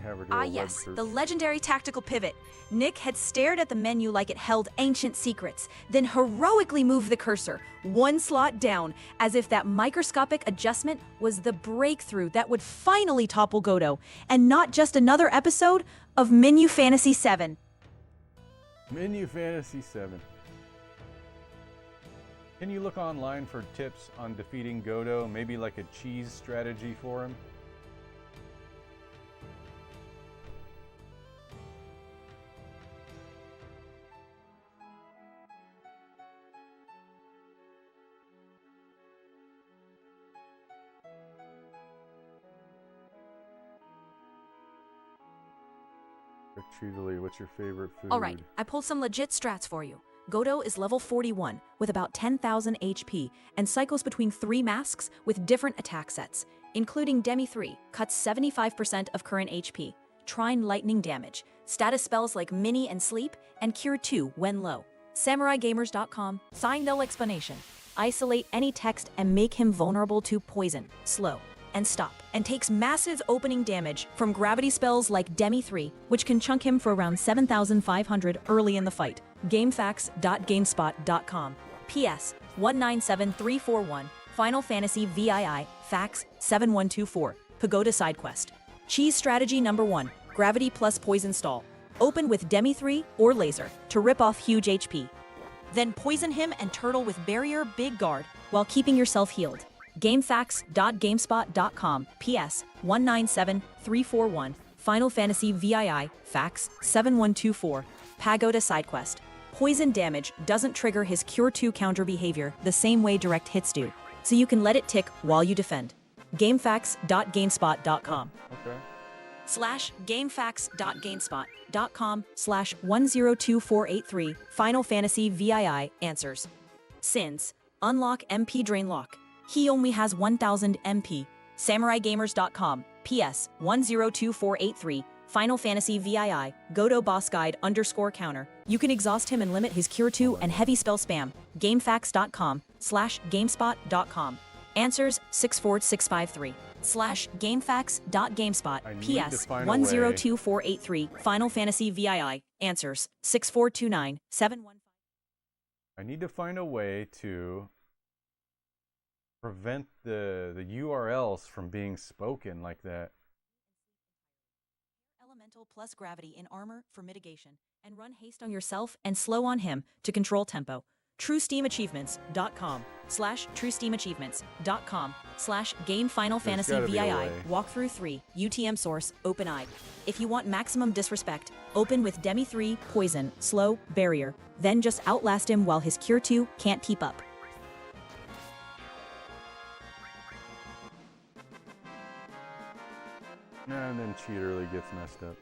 Have her do a web yes, search. the legendary tactical pivot. Nick had stared at the menu like it held ancient secrets, then heroically moved the cursor 1 slot down, as if that microscopic adjustment was the breakthrough that would finally topple Godo, and not just another episode of Menu Fantasy 7. Menu Fantasy 7. Can you look online for tips on defeating Godo? Maybe like a cheese strategy for him? Retrievally, what's your favorite food? Alright, I pulled some legit strats for you. Godo is level 41 with about 10,000 HP and cycles between 3 masks with different attack sets, including Demi 3, cuts 75% of current HP, Trine lightning damage, status spells like Mini and Sleep, and Cure 2 when low. SamuraiGamers.com, sign no explanation. Isolate any text and make him vulnerable to poison, slow, and stop, and takes massive opening damage from gravity spells like Demi 3, which can chunk him for around 7,500 early in the fight. GameFAQs.GameSpot.com. PS 197341, Final Fantasy VII, Fax 7124, Pagoda Side Quest. Cheese strategy number 1, gravity plus poison stall. Open with Demi 3 or laser to rip off huge HP. Then poison him and turtle with barrier big guard while keeping yourself healed. GameFAQs.GameSpot.com. PS 197341, Final Fantasy VII, Fax 7124, Pagoda Side Quest. Poison damage doesn't trigger his Cure 2 counter behavior the same way direct hits do, so you can let it tick while you defend. GameFAQs.GameSpot.com. Okay. /GameFAQs.GameSpot.com/102483 Final Fantasy VII answers. Sins. Unlock MP Drain Lock. He only has 1,000 MP. SamuraiGamers.com. PS 102483 Final Fantasy VII, Godo Boss Guide _ counter. You can exhaust him and limit his Cure 2 and heavy spell spam. GameFAQs.com gamefacts.gamespot.com. Answers 64653. /gamefacts.gamespot. I need to PS find a 102483. Final Fantasy VII. Answers 6429 715. I need to find a way to prevent the URLs from being spoken like that. Elemental plus gravity in armor for mitigation. And run haste on yourself and slow on him to control tempo. TrueSteamAchievements.com /TrueSteamAchievements.com /Game Final Fantasy gotta be a VII way. Walkthrough 3 UTM source open-eyed. If you want maximum disrespect, open with Demi 3 Poison Slow Barrier, then just outlast him while his Cure 2 can't keep up. And then Cheaterly gets messed up.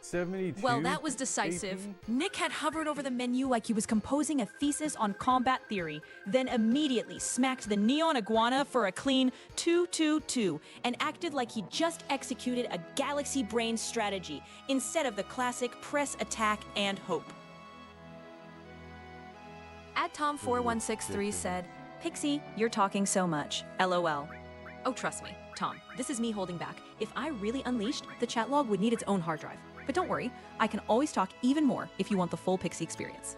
72. Well, that was decisive. AP? Nick had hovered over the menu like he was composing a thesis on combat theory, then immediately smacked the neon iguana for a clean 2-2-2 and acted like he just executed a galaxy brain strategy instead of the classic press, attack, and hope. At Tom4163 said, Pixie, you're talking so much. LOL. Oh, trust me, Tom, this is me holding back. If I really unleashed, the chat log would need its own hard drive. But don't worry, I can always talk even more if you want the full Pixie experience.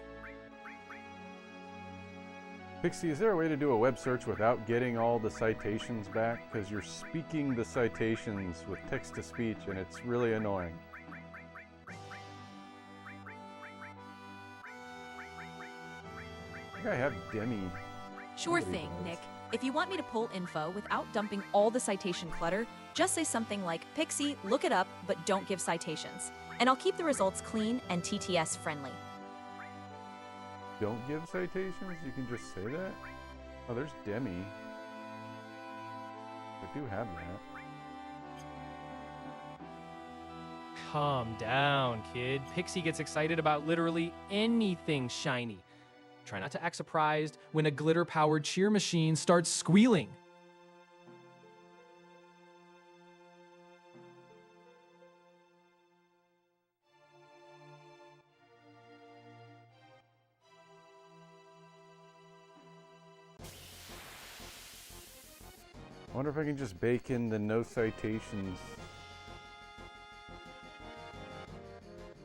Pixie, is there a way to do a web search without getting all the citations back? Because you're speaking the citations with text-to-speech, and it's really annoying. I think I have Demi. Sure Somebody thing, does. Nick. If you want me to pull info without dumping all the citation clutter, just say something like, Pixie, look it up, but don't give citations. And I'll keep the results clean and TTS friendly. Don't give citations? You can just say that? Oh, there's Demi. I do have that. Calm down, kid. Pixie gets excited about literally anything shiny. Try not to act surprised when a glitter-powered cheer machine starts squealing. I wonder if I can just bake in the no citations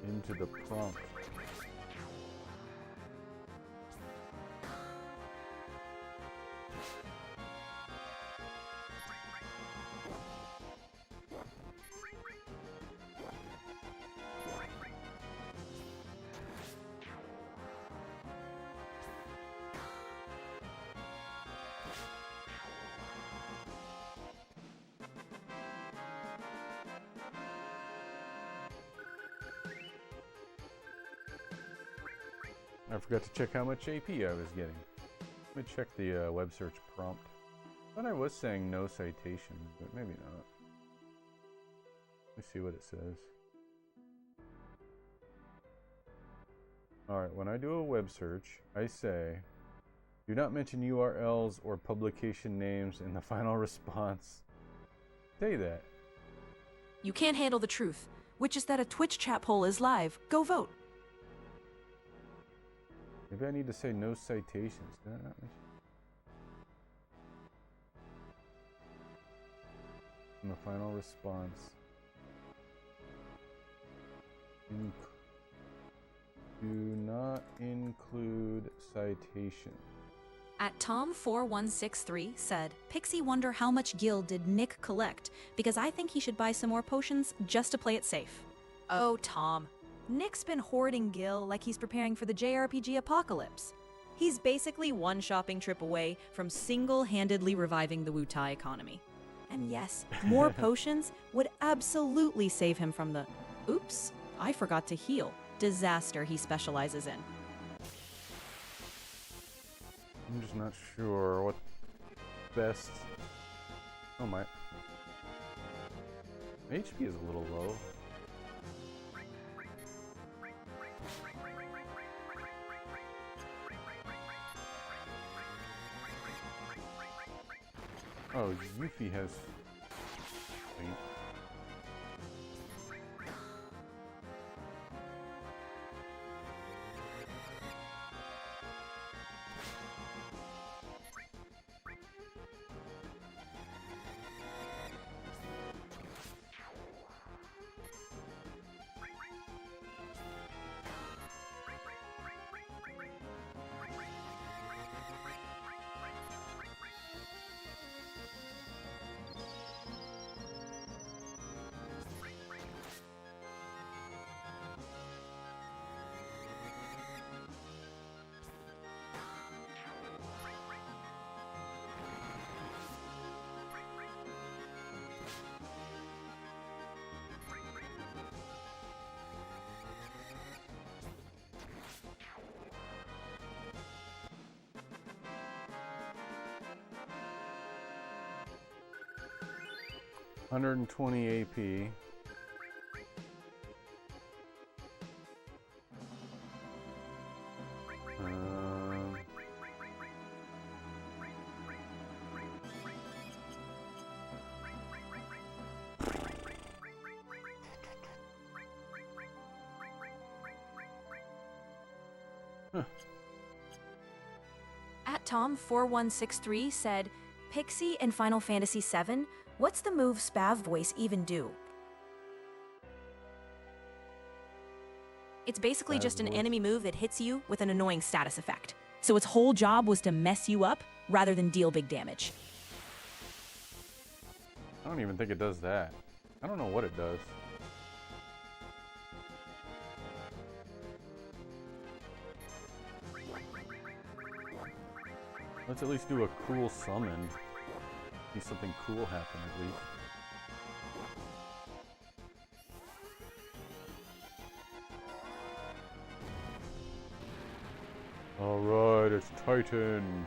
into the prompt. I forgot to check how much AP I was getting. Let me check the web search prompt. I thought I was saying no citations, but maybe not. Let me see what it says. Alright, when I do a web search, I say, do not mention URLs or publication names in the final response. Say that. You can't handle the truth, which is that a Twitch chat poll is live. Go vote. Maybe I need to say no citations. Did I not mention? In the final response. Do not include citation. At Tom4163 said, Pixie wonder how much gil did Nick collect, because I think he should buy some more potions just to play it safe. Oh, Tom. Nick's been hoarding gil like he's preparing for the JRPG apocalypse. He's basically one shopping trip away from single-handedly reviving the Wutai economy. And yes, more potions would absolutely save him from the, oops, I forgot to heal, disaster he specializes in. I'm just not sure what best. Oh my. HP is a little low. Oh, Yuffie has. Wait. 120 AP. At Tom4163 said, Pixie in Final Fantasy VII, what's the move Spav Voice even do? It's basically Spav just an Voice. enemy move that hits you with an annoying status effect. So its whole job was to mess you up rather than deal big damage. I don't even think it does that. I don't know what it does. Let's at least do a cool summon. See something cool happen at least. Alright, it's Titan.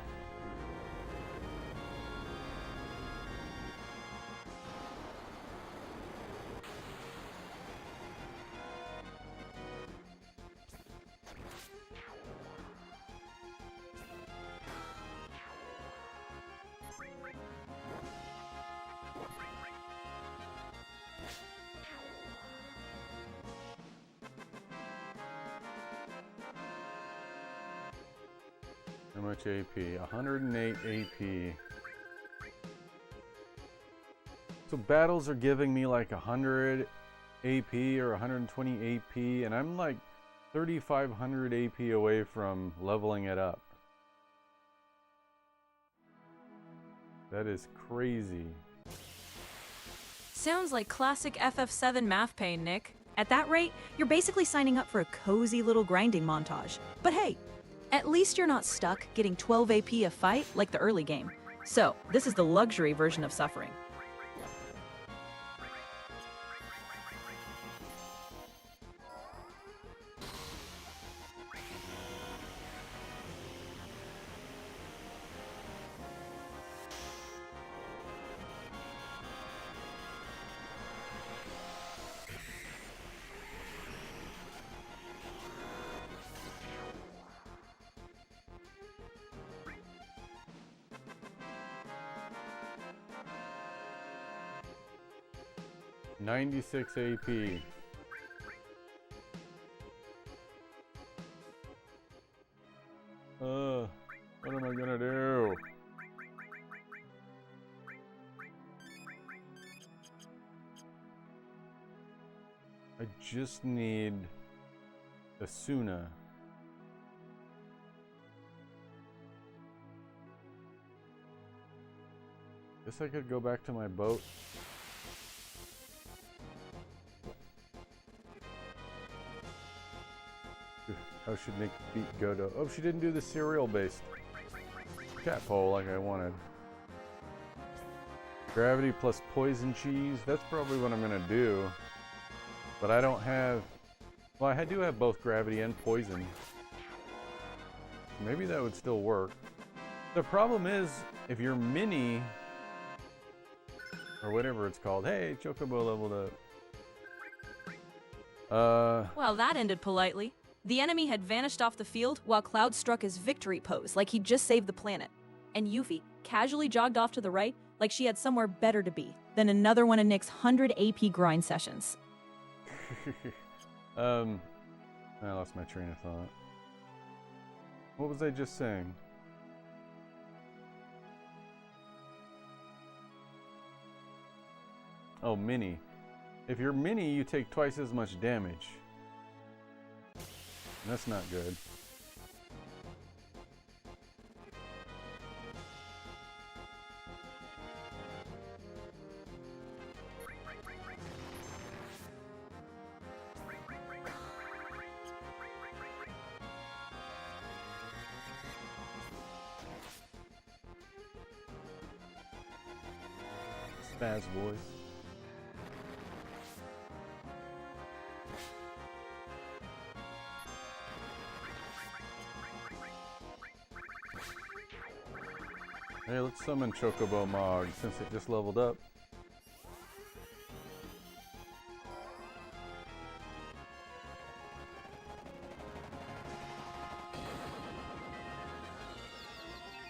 How much AP? 108 AP. So battles are giving me like 100 AP or 120 AP, and I'm like 3,500 AP away from leveling it up. That is crazy. Sounds like classic FF7 math pain, Nick. At that rate, you're basically signing up for a cozy little grinding montage. But hey, at least you're not stuck getting 12 AP a fight like the early game. So, this is the luxury version of suffering. $96 AP. What am I gonna do? I just need Asuna. Guess I could go back to my boat. How should Nick beat Godo? Oh, she didn't do the cereal-based cat pole like I wanted. Gravity plus poison cheese. That's probably what I'm gonna do. But I don't have... Well, I do have both gravity and poison. Maybe that would still work. The problem is, if you're mini... Or whatever it's called. Hey, Chocobo leveled up. Well, that ended politely. The enemy had vanished off the field while Cloud struck his victory pose like he'd just saved the planet. And Yuffie casually jogged off to the right like she had somewhere better to be than another one of Nick's 100 AP grind sessions. I lost my train of thought. What was I just saying? Oh, mini. If you're mini, you take twice as much damage. That's not good. Spaz voice. Hey, let's summon Chocobo Mog since it just leveled up.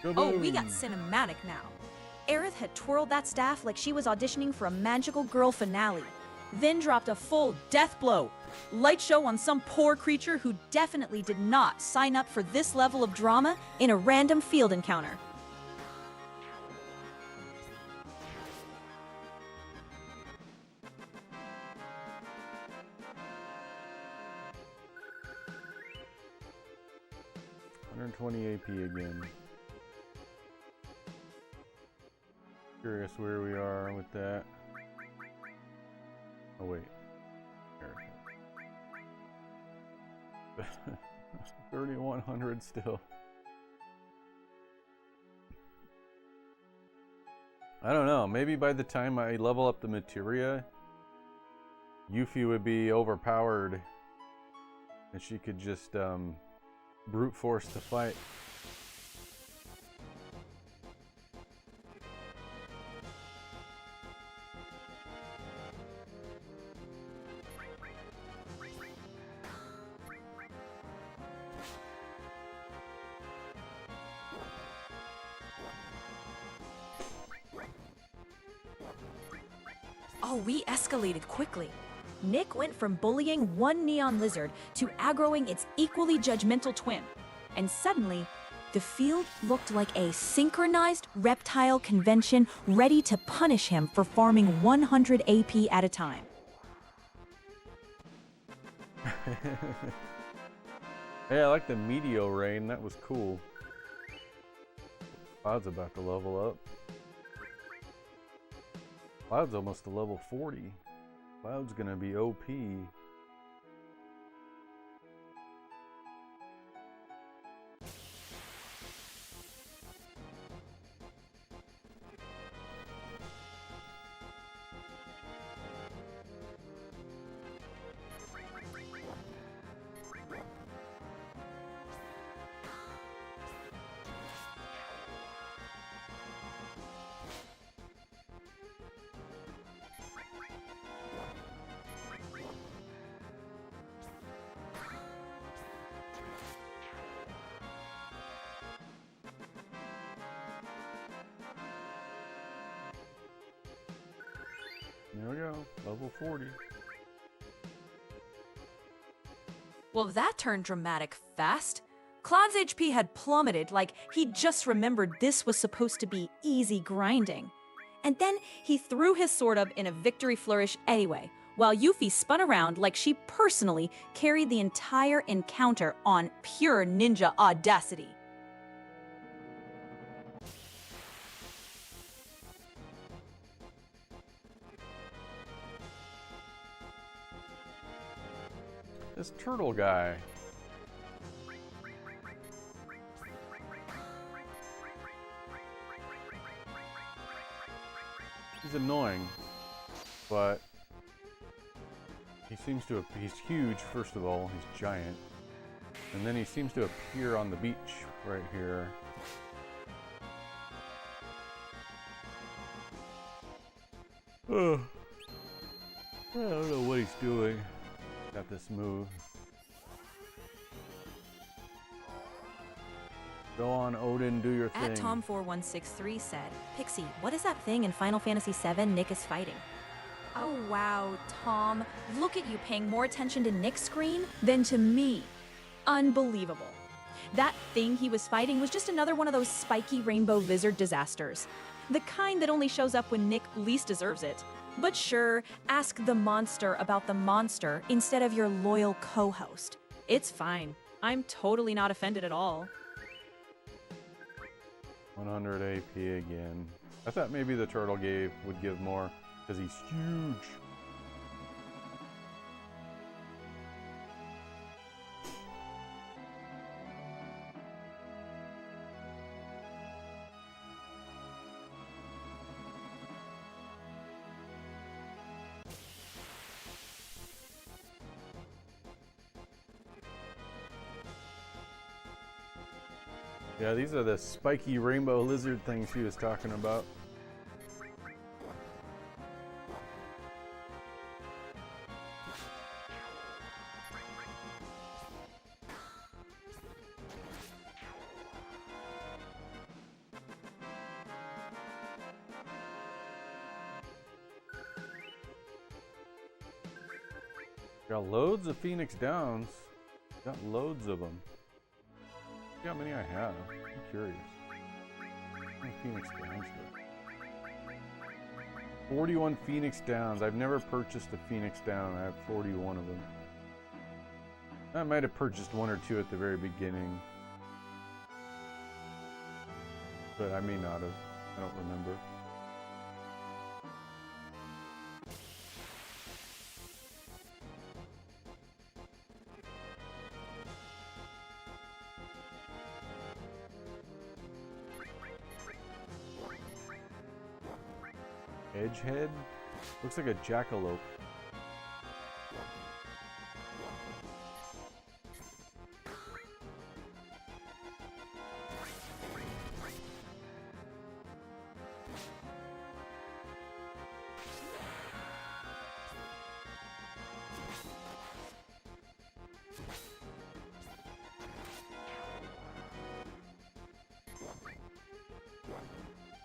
Oh, we Kaboom. got cinematic now. Aerith had twirled that staff like she was auditioning for a magical girl finale, then dropped a full death blow. Light show on some poor creature who definitely did not sign up for this level of drama in a random field encounter. $120 AP again. Curious where we are with that. Oh wait. There. 3,100 still. I don't know. Maybe by the time I level up the materia, Yuffie would be overpowered, and she could just brute force the fight. Oh, we escalated quickly. Nick went from bullying one neon lizard to aggroing its equally judgmental twin. And suddenly, the field looked like a synchronized reptile convention ready to punish him for farming 100 AP at a time. Hey, I like the Meteor Rain. That was cool. Cloud's about to level up. Cloud's almost to level 40. Cloud's gonna be OP. There we go, level 40. Well, that turned dramatic fast. Cloud's HP had plummeted like he just remembered this was supposed to be easy grinding. And then he threw his sword up in a victory flourish anyway, while Yuffie spun around like she personally carried the entire encounter on pure ninja audacity. This turtle guy. He's annoying, but he seems to, he's huge, first of all, he's giant. And then he seems to appear on the beach right here. Oh, I don't know what he's doing. Got this move. Go on, Odin, do your thing. At Tom4163 said, Pixie, what is that thing in Final Fantasy VII Nick is fighting? Oh wow, Tom, look at you paying more attention to Nick's screen than to me. Unbelievable. That thing he was fighting was just another one of those spiky rainbow lizard disasters. The kind that only shows up when Nick least deserves it. But sure, ask the monster about the monster instead of your loyal co-host. It's fine. I'm totally not offended at all. 100 AP again. I thought maybe the turtle would give more because he's huge. Yeah, these are the spiky rainbow lizard things she was talking about. Got loads of Phoenix Downs. Got loads of them. See how many I have. I'm curious. How many Phoenix Downs do I have? 41 Phoenix Downs. I've never purchased a Phoenix Down. I have 41 of them. I might have purchased one or two at the very beginning. But I may not have. I don't remember. Edgehead? Looks like a jackalope.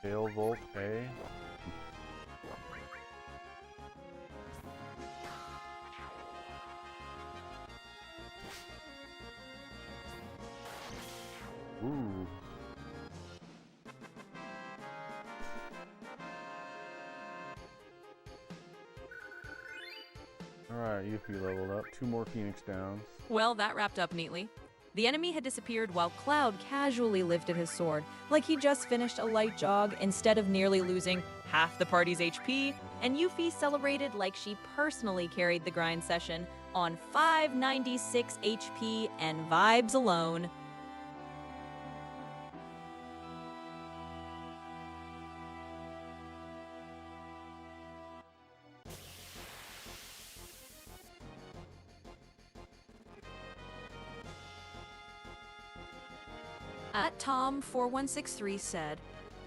Tail Volt A. Ooh. Alright, Yuffie leveled up. 2 more Phoenix Downs. Well, that wrapped up neatly. The enemy had disappeared while Cloud casually lifted his sword, like he just finished a light jog instead of nearly losing half the party's HP, and Yuffie celebrated like she personally carried the grind session on 596 HP and vibes alone. At Tom4163 said,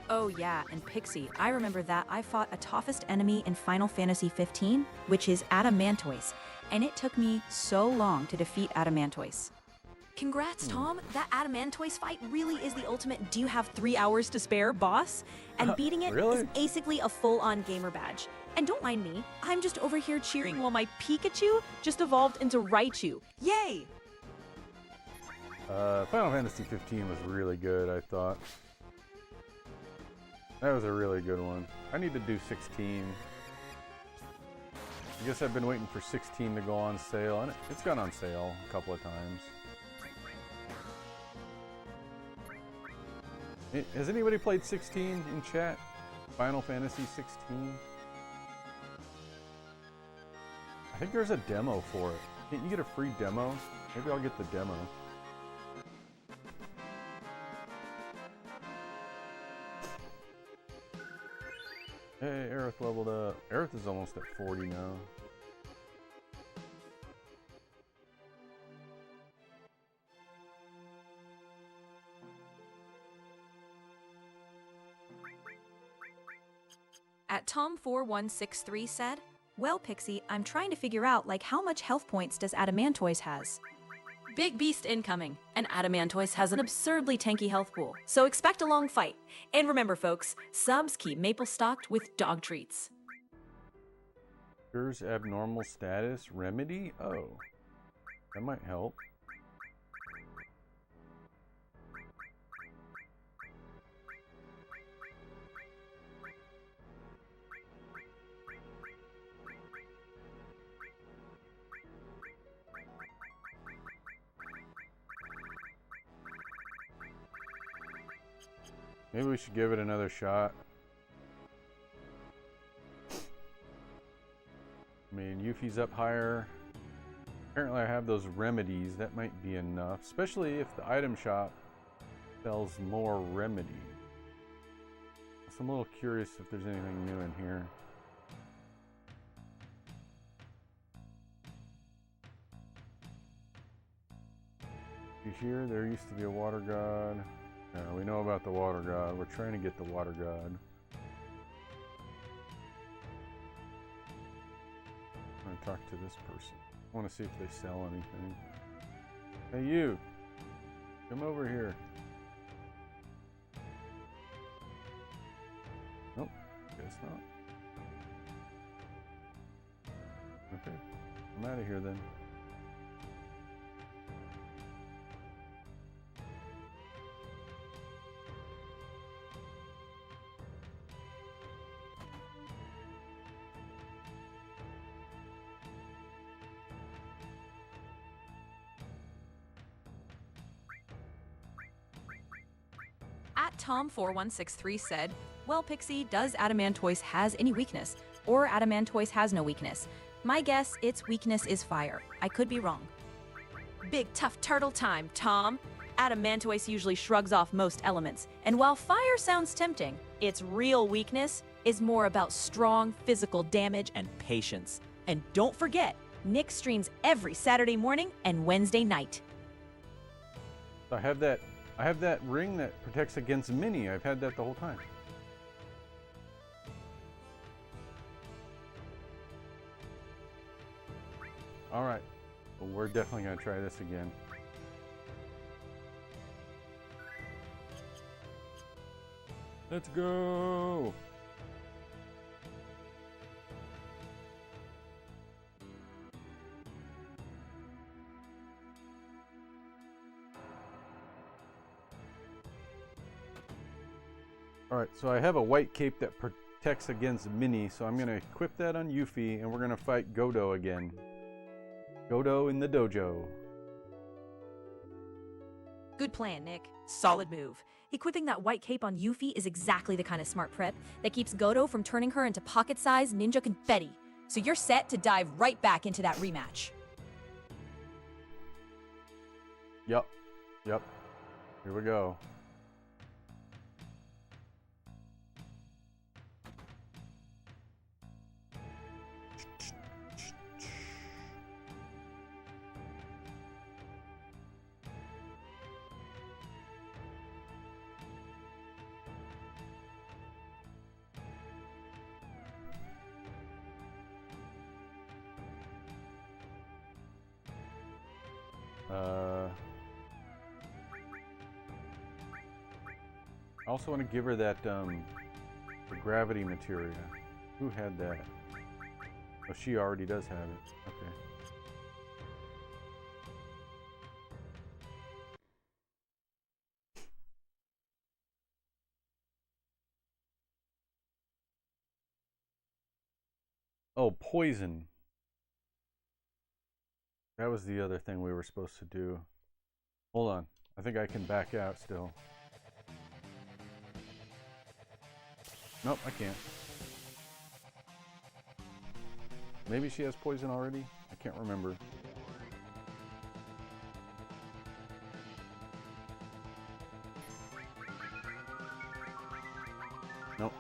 Oh yeah, and Pixie, I remember that I fought a toughest enemy in Final Fantasy 15, which is Adamantoise, and it took me so long to defeat Adamantoise. Congrats, Tom. That Adamantoise fight really is the ultimate Do you have 3 hours to spare, boss? And beating it Really? is basically a full-on gamer badge. And don't mind me, I'm just over here cheering while my Pikachu just evolved into Raichu. Yay! Final Fantasy 15 was really good, I thought. That was a really good one. I need to do 16. I guess I've been waiting for 16 to go on sale, and it's gone on sale a couple of times. Has anybody played 16 in chat? Final Fantasy 16? I think there's a demo for it. Can't you get a free demo? Maybe I'll get the demo. Hey, Aerith leveled up. Aerith is almost at 40 now. At Tom4163 said, Well, Pixie, I'm trying to figure out, like, how much health points does Adamantoise has? Big Beast incoming, and Adamantoise has An absurdly tanky health pool, so expect a long fight. And remember, folks, subs keep Maple stocked with dog treats. Cures abnormal status remedy? Oh, that might help. Maybe we should give it another shot. I mean, Yuffie's up higher. Apparently I have those remedies. That might be enough. Especially if the item shop sells more remedy. So I'm a little curious if there's anything new in here. You hear there used to be a water god. Yeah, we know about the water god. We're trying to get the water god. I'm going to talk to this person. I want to see if they sell anything. Hey, you! Come over here. Nope, guess not. Okay, I'm out of here then. At Tom4163 said, well, Pixie, does Adamantoise has any weakness? Or Adamantoise has no weakness? My guess, its weakness is fire. I could be wrong. Big tough turtle time, Tom. Adamantoise usually shrugs off most elements, and while fire sounds tempting, its real weakness is more about strong physical damage and patience. And don't forget, Nick streams every Saturday morning and Wednesday night. I have that ring that protects against Mini. I've had that the whole time. All right. Well, we're definitely going to try this again. Let's go. All right, so I have a white cape that protects against Mini, so I'm going to equip that on Yuffie, and we're going to fight Godo again. Godo in the dojo. Good plan, Nick. Solid move. Equipping that white cape on Yuffie is exactly the kind of smart prep that keeps Godo from turning her into pocket-sized ninja confetti. So you're set to dive right back into that rematch. Yep. Here we go. I also want to give her that the gravity materia. Who had that? Oh, she already does have it. Okay. Oh, poison. That was the other thing we were supposed to do. Hold on. I think I can back out still. Nope, I can't. Maybe she has poison already? I can't remember. Nope.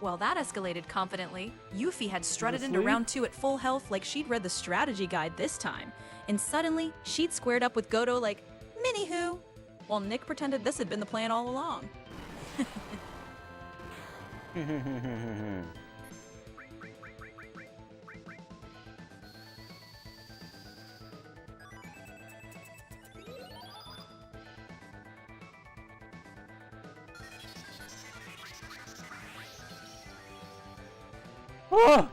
Well, that escalated confidently. Yuffie had strutted into Seriously? round 2 at full health like she'd read the strategy guide this time. And suddenly, she'd squared up with Godo like, Mini-hoo! While Nick pretended this had been the plan all along. Ah!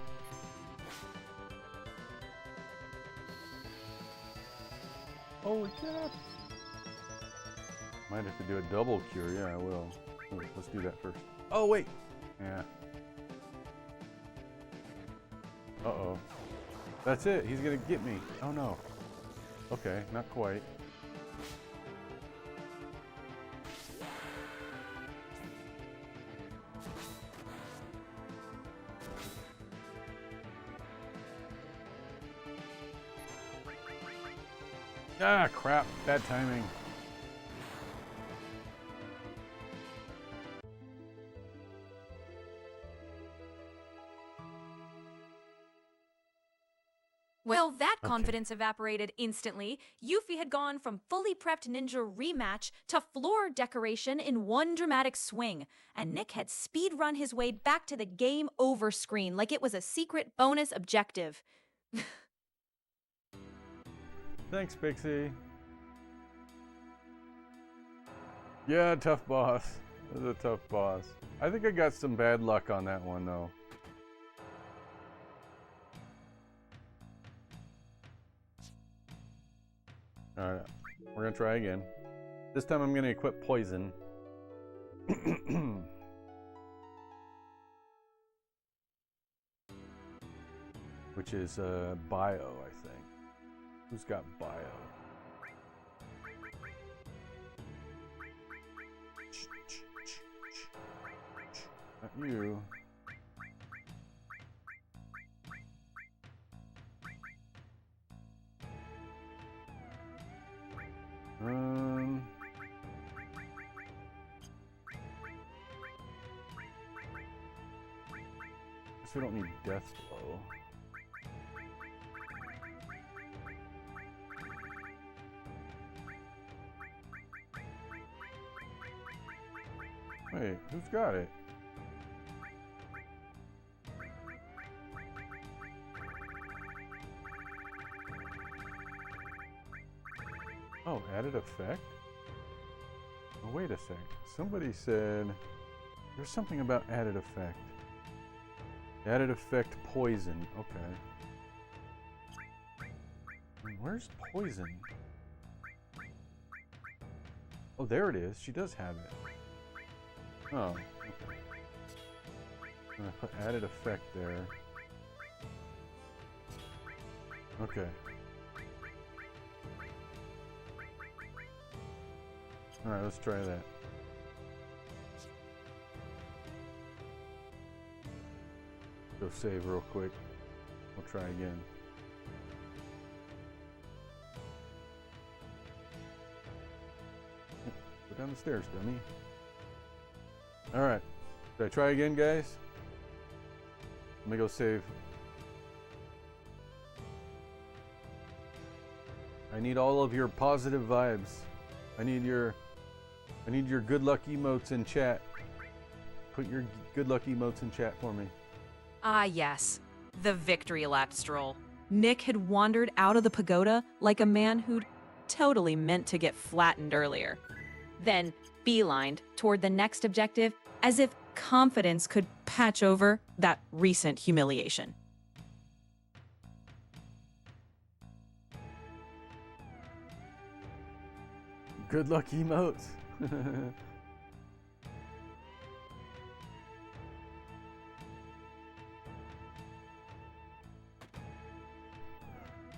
Holy crap! Might have to do a double cure. Yeah, I will. Let's do that first. Oh, wait! Yeah. Uh-oh. That's it. He's gonna get me. Oh, no. Okay, not quite. Ah, crap. Bad timing. Well, that confidence evaporated instantly. Yuffie had gone from fully prepped ninja rematch to floor decoration in one dramatic swing, and Nick had speed run his way back to the game over screen like it was a secret bonus objective. Thanks, Pixie. Yeah, tough boss. That was a tough boss. I think I got some bad luck on that one, though. Alright, we're gonna try again. This time I'm gonna equip poison. Which is bio, I think. Who's got bio? Not you. Guess we don't need death blow. Wait, who's got it? Oh, added effect? Oh, wait a sec. Somebody said there's something about added effect. Added effect poison. Okay. Where's poison? Oh, there it is. She does have it. Oh, okay. I'm gonna put added effect there. Okay. Alright, let's try that. Go save real quick. We'll try again. Go down the stairs, dummy. Alright. Should I try again, guys? Let me go save. I need all of your positive vibes. I need your good luck emotes in chat. Put your good luck emotes in chat for me. Ah, yes. The victory lap stroll. Nick had wandered out of the pagoda like a man who'd totally meant to get flattened earlier. Then beelined toward the next objective as if confidence could patch over that recent humiliation. Good luck emotes.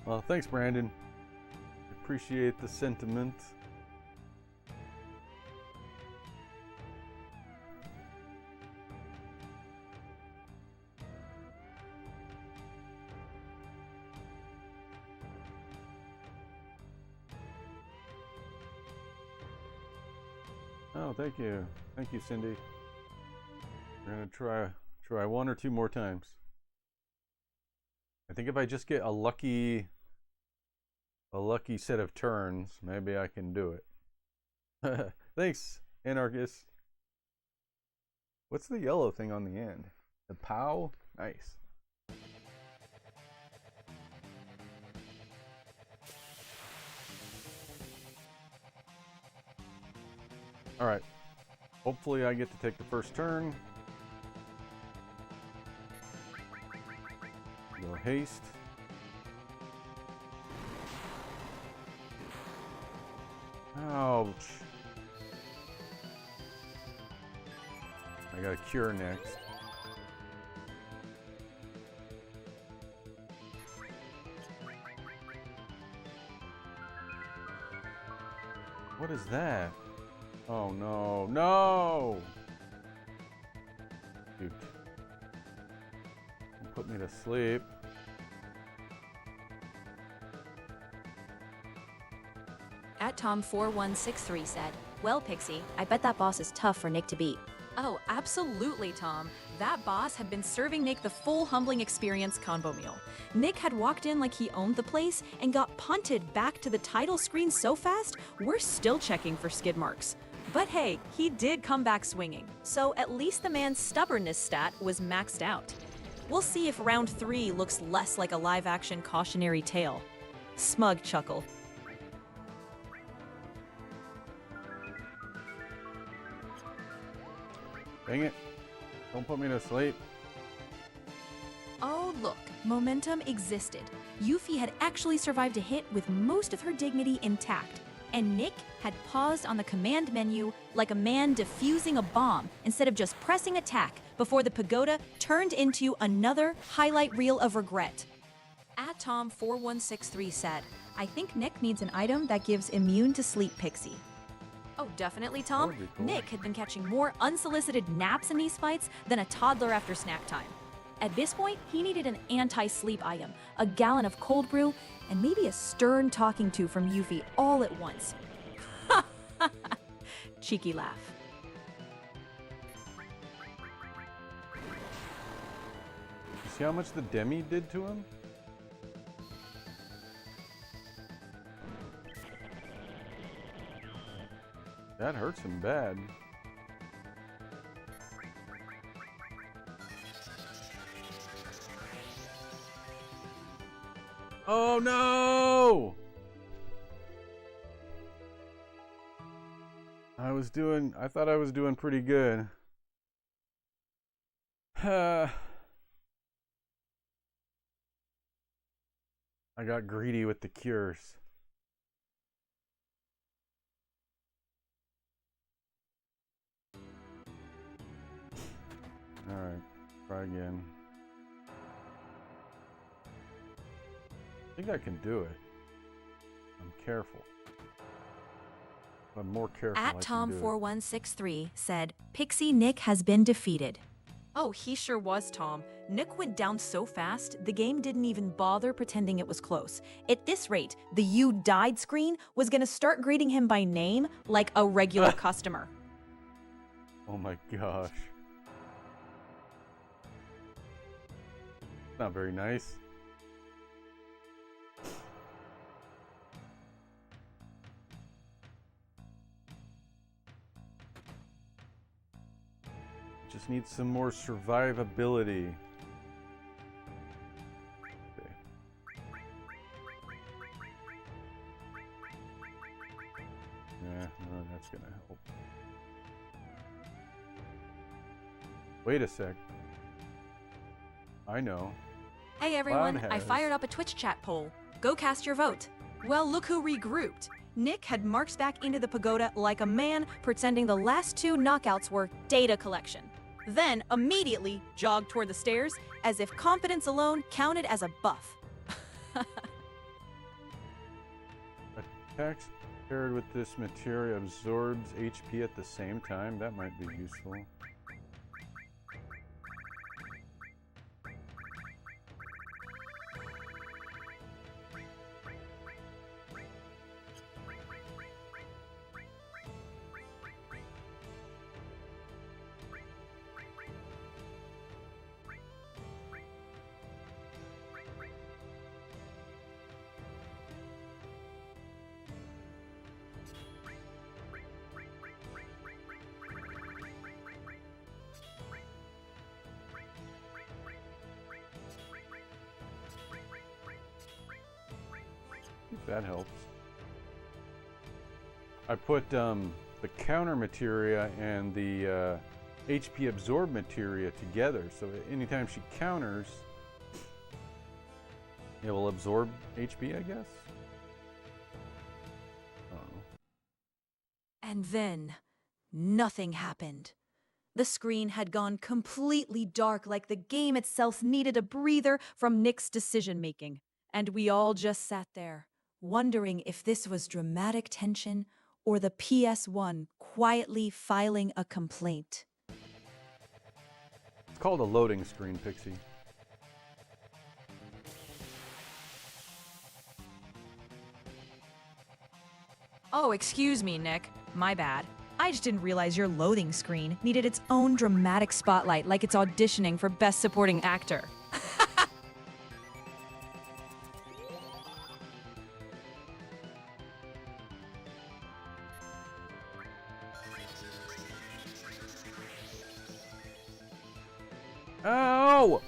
Well, thanks, Brandon. Appreciate the sentiment. Oh, thank you. Thank you, Cindy. We're gonna try one or two more times. I think if I just get a lucky set of turns, maybe I can do it. Thanks, Anarchist. What's the yellow thing on the end? The POW? Nice. Alright. Hopefully I get to take the first turn. Go haste. Ouch. I got a cure next. What is that? Oh no, no! Dude. Put me to sleep. At Tom4163 said, "Well, Pixie, I bet that boss is tough for Nick to beat." Oh, absolutely, Tom. That boss had been serving Nick the full humbling experience combo meal. Nick had walked in like he owned the place and got punted back to the title screen so fast, we're still checking for skid marks. But hey, he did come back swinging, so at least the man's stubbornness stat was maxed out. We'll see if round 3 looks less like a live-action cautionary tale. Smug chuckle. Dang it. Don't put me to sleep. Oh Oh look, momentum existed. Yuffie had actually survived a hit with most of her dignity intact, and Nick had paused on the command menu like a man defusing a bomb instead of just pressing attack before the pagoda turned into another highlight reel of regret. At Tom4163 said, I think Nick needs an item that gives immune to sleep Pixie. Oh, definitely, Tom. That would be cool. Nick had been catching more unsolicited naps in these fights than a toddler after snack time. At this point, he needed an anti-sleep item, a gallon of cold brew, and maybe a stern talking to from Yuffie all at once. Cheeky laugh. You see how much the Demi did to him? That hurts him bad. Oh no! I thought I was doing pretty good. I got greedy with the cures. Alright, try again. I think I can do it. I'm careful. If I'm more careful, I At can do it. Tom4163 said, Pixie Nick has been defeated. Oh, he sure was, Tom. Nick went down so fast, the game didn't even bother pretending it was close. At this rate, the "you died" screen was gonna start greeting him by name like a regular customer. Oh my gosh. Not very nice. Just need some more survivability. Okay. Yeah, no, that's gonna help. Wait a sec. I know. Hey everyone, Cloud I has. fired up a Twitch chat poll. Go cast your vote. Well, look who regrouped. Nick had marched back into the pagoda like a man, pretending the last two knockouts were data collection. Then immediately jogged toward the stairs as if confidence alone counted as a buff. Attacks paired with this materia absorbs HP at the same time. That might be useful. That helps. I put the counter materia and the HP absorb materia together, so anytime she counters, it will absorb HP, I guess? I don't know. And then, nothing happened. The screen had gone completely dark, like the game itself needed a breather from Nick's decision-making. And we all just sat there, wondering if this was dramatic tension or the PS1 quietly filing a complaint. It's called a loading screen, Pixie. Oh, excuse me, Nick. My bad. I just didn't realize your loading screen needed its own dramatic spotlight like it's auditioning for Best Supporting Actor. Ow!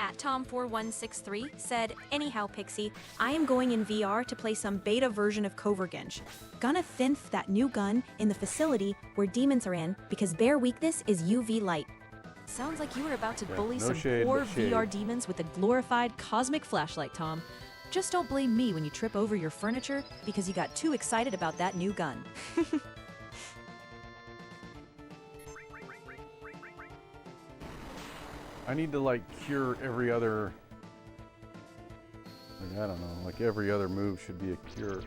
At Tom4163 said, anyhow, Pixie, I am going in VR to play some beta version of Covergench. Gonna thinth that new gun in the facility where demons are in because their weakness is UV light. Sounds like you were about to Yeah, bully no some shade, poor but shade. VR demons with a glorified cosmic flashlight, Tom. Just don't blame me when you trip over your furniture because you got too excited about that new gun. I need to like cure every other. Like, I don't know. Like every other move should be a cure.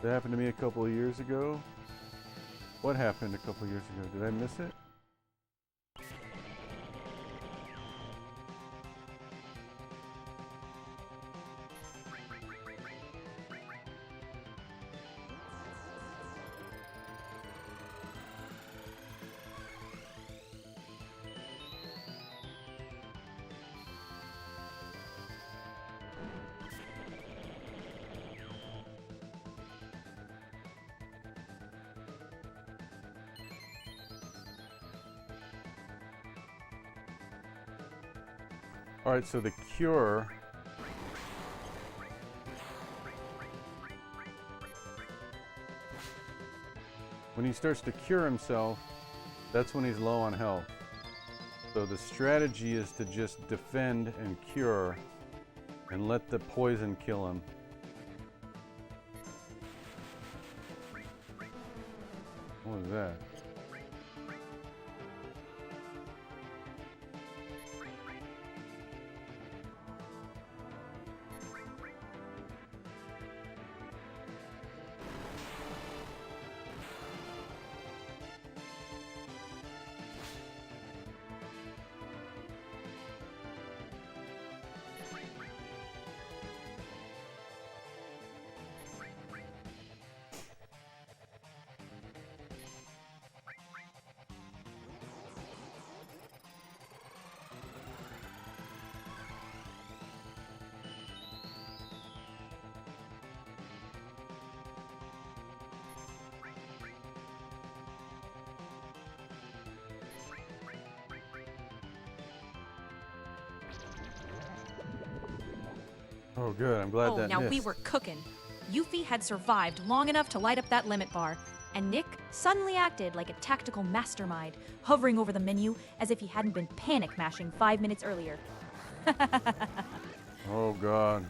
That happened to me a couple of years ago. What happened a couple of years ago? Did I miss it? All right, so the cure. When he starts to cure himself, that's when he's low on health. So the strategy is to just defend and cure and let the poison kill him. What was that? Oh, good. I'm glad Oh, that now missed. we were cooking. Yuffie had survived long enough to light up that limit bar, and Nick suddenly acted like a tactical mastermind, hovering over the menu as if he hadn't been panic mashing 5 minutes earlier. Oh, God.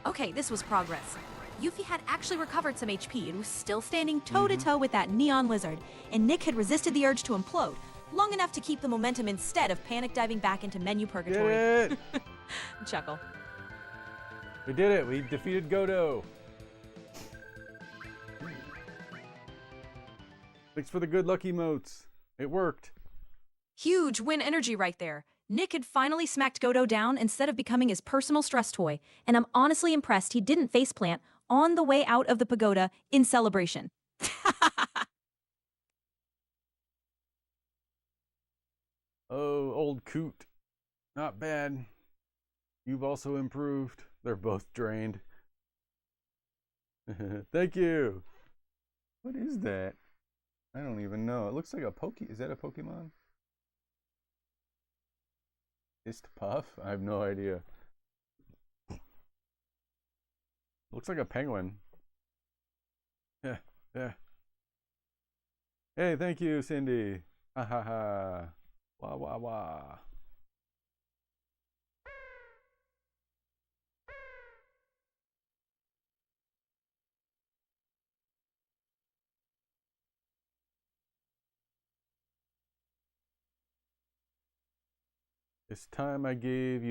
Okay, this was progress. Yuffie had actually recovered some HP and was still standing toe-to-toe with that neon lizard, and Nick had resisted the urge to implode, long enough to keep the momentum instead of panic diving back into menu purgatory. Did it! Chuckle. We did it. We defeated Godo. Thanks for the good luck emotes. It worked. Huge win energy right there. Nick had finally smacked Godo down instead of becoming his personal stress toy, and I'm honestly impressed he didn't faceplant on the way out of the pagoda in celebration. Oh, old coot. Not bad. You've also improved. They're both drained. Thank you. What is that? I don't even know. It looks like a Is that a Pokemon? Fist Puff? I have no idea. Looks like a penguin. Yeah, yeah. Hey, thank you, Cindy. Ha ha ha. Wah wah wah. It's time I gave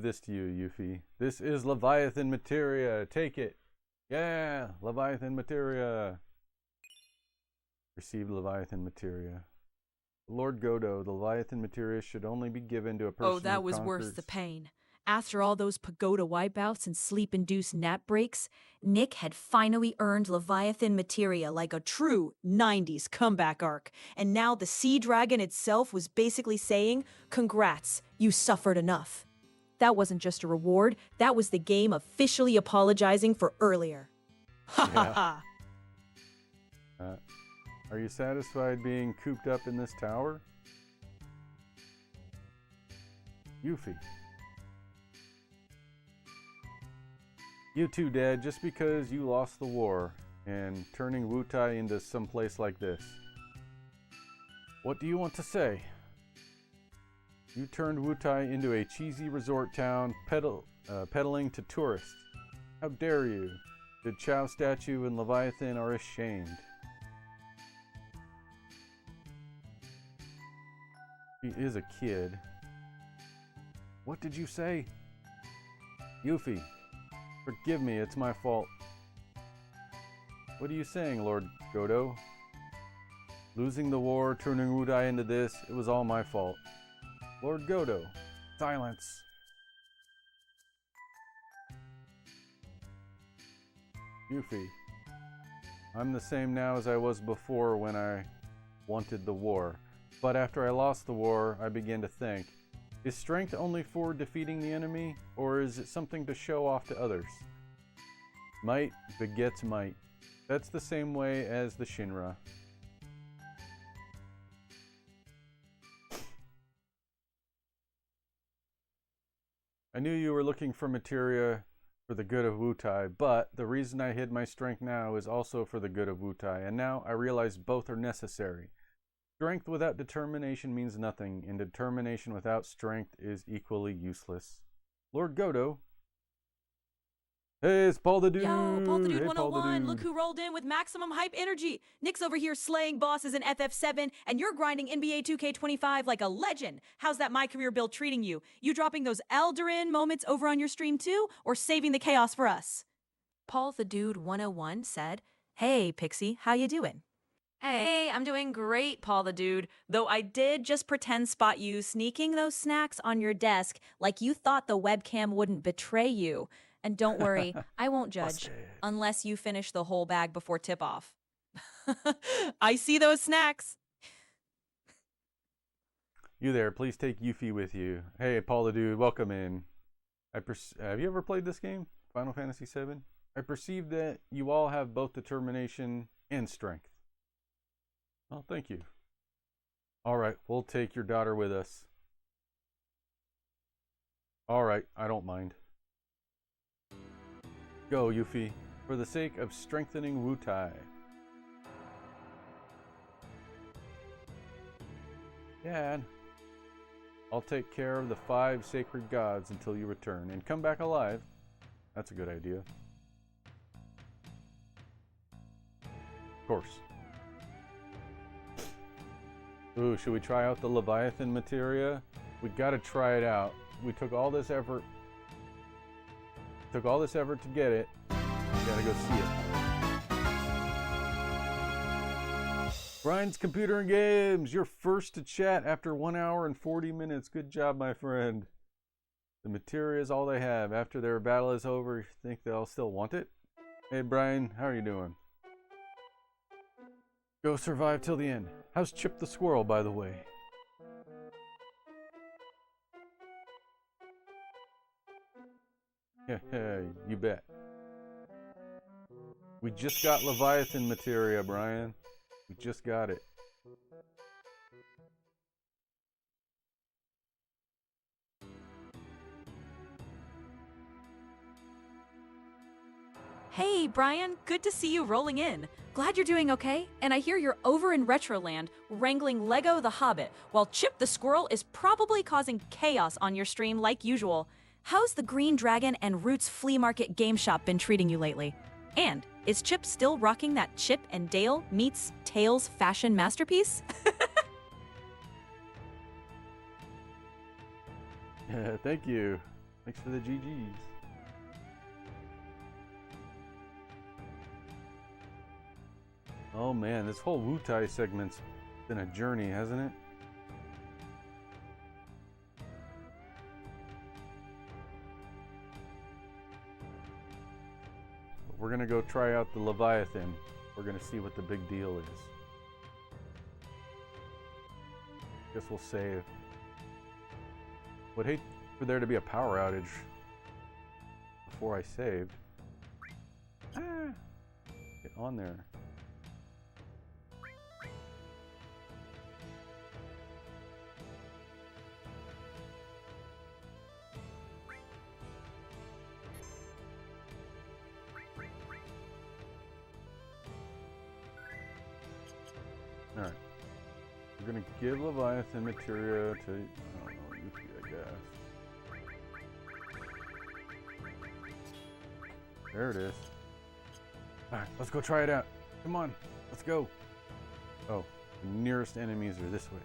this to you, Yuffie. This is Leviathan materia. Take it. Yeah, Leviathan materia. Receive Leviathan materia. Lord Godo, the Leviathan materia should only be given to a person. Oh, that was worth the pain. After all those pagoda wipeouts and sleep-induced nap breaks, Nick had finally earned Leviathan materia like a true 90s comeback arc. And now the Sea Dragon itself was basically saying, congrats, you suffered enough. That wasn't just a reward, that was the game officially apologizing for earlier. Ha ha ha! Are you satisfied being cooped up in this tower? Yuffie. You too, Dad, just because you lost the war and turning Wutai into some place like this. What do you want to say? You turned Wutai into a cheesy resort town peddling to tourists. How dare you? The Chow statue and Leviathan are ashamed. He is a kid. What did you say? Yuffie, forgive me, it's my fault. What are you saying, Lord Godo? Losing the war, turning Wutai into this, it was all my fault. Lord Godo, silence. Yuffie, I'm the same now as I was before when I wanted the war. But after I lost the war, I began to think, is strength only for defeating the enemy, or is it something to show off to others? Might begets might. That's the same way as the Shinra. I knew you were looking for materia for the good of Wutai, but the reason I hid my strength now is also for the good of Wutai, and now I realize both are necessary. Strength without determination means nothing, and determination without strength is equally useless. Lord Godo. Hey, it's Paul the Dude. Yo, Paul the Dude Hey, 101, look who rolled in with maximum hype energy. Nick's over here slaying bosses in FF7, and you're grinding NBA 2K25 like a legend. How's that My Career build treating you? You dropping those Eldarin moments over on your stream too, or saving the chaos for us? Paul the Dude 101 said, "Hey, Pixie, how you doing?" Hey, I'm doing great, Paul the Dude. Though I did just pretend spot you sneaking those snacks on your desk like you thought the webcam wouldn't betray you. And don't worry, I won't judge unless you finish the whole bag before tip-off. I see those snacks. You there, please take Yuffie with you. Hey, Paul the Dude, welcome in. Have you ever played this game, Final Fantasy VII? I perceive that you all have both determination and strength. Well, thank you. All right, we'll take your daughter with us. All right, I don't mind. Go, Yuffie, for the sake of strengthening Wutai. Dad, I'll take care of the 5 sacred gods until you return and come back alive. That's a good idea. Of course. Ooh, should we try out the Leviathan materia? We gotta try it out. We took all this effort. To get it. We gotta go see it. Brian's Computer and Games, you're first to chat after 1 hour and 40 minutes. Good job, my friend. The materia is all they have. After their battle is over, you think they'll still want it? Hey Brian, how are you doing? Go survive till the end. How's Chip the squirrel, by the way? Yeah, you bet. We just got Leviathan materia, Brian. We just got it. Hey, Brian, good to see you rolling in. Glad you're doing okay, and I hear you're over in Retroland wrangling Lego the Hobbit, while Chip the Squirrel is probably causing chaos on your stream like usual. How's the Green Dragon and Roots Flea Market game shop been treating you lately? And is Chip still rocking that Chip and Dale meets Tails fashion masterpiece? Thank you. Thanks for the GGs. Oh man, this whole Wutai segment's been a journey, hasn't it? We're gonna go try out the Leviathan. We're gonna see what the big deal is. Guess we'll save. Would hate for there to be a power outage before I saved. Get on there. Alright. We're gonna give Leviathan materia to, I don't know, Yuki, I guess. There it is. Alright, let's go try it out. Come on, let's go. Oh, the nearest enemies are this way.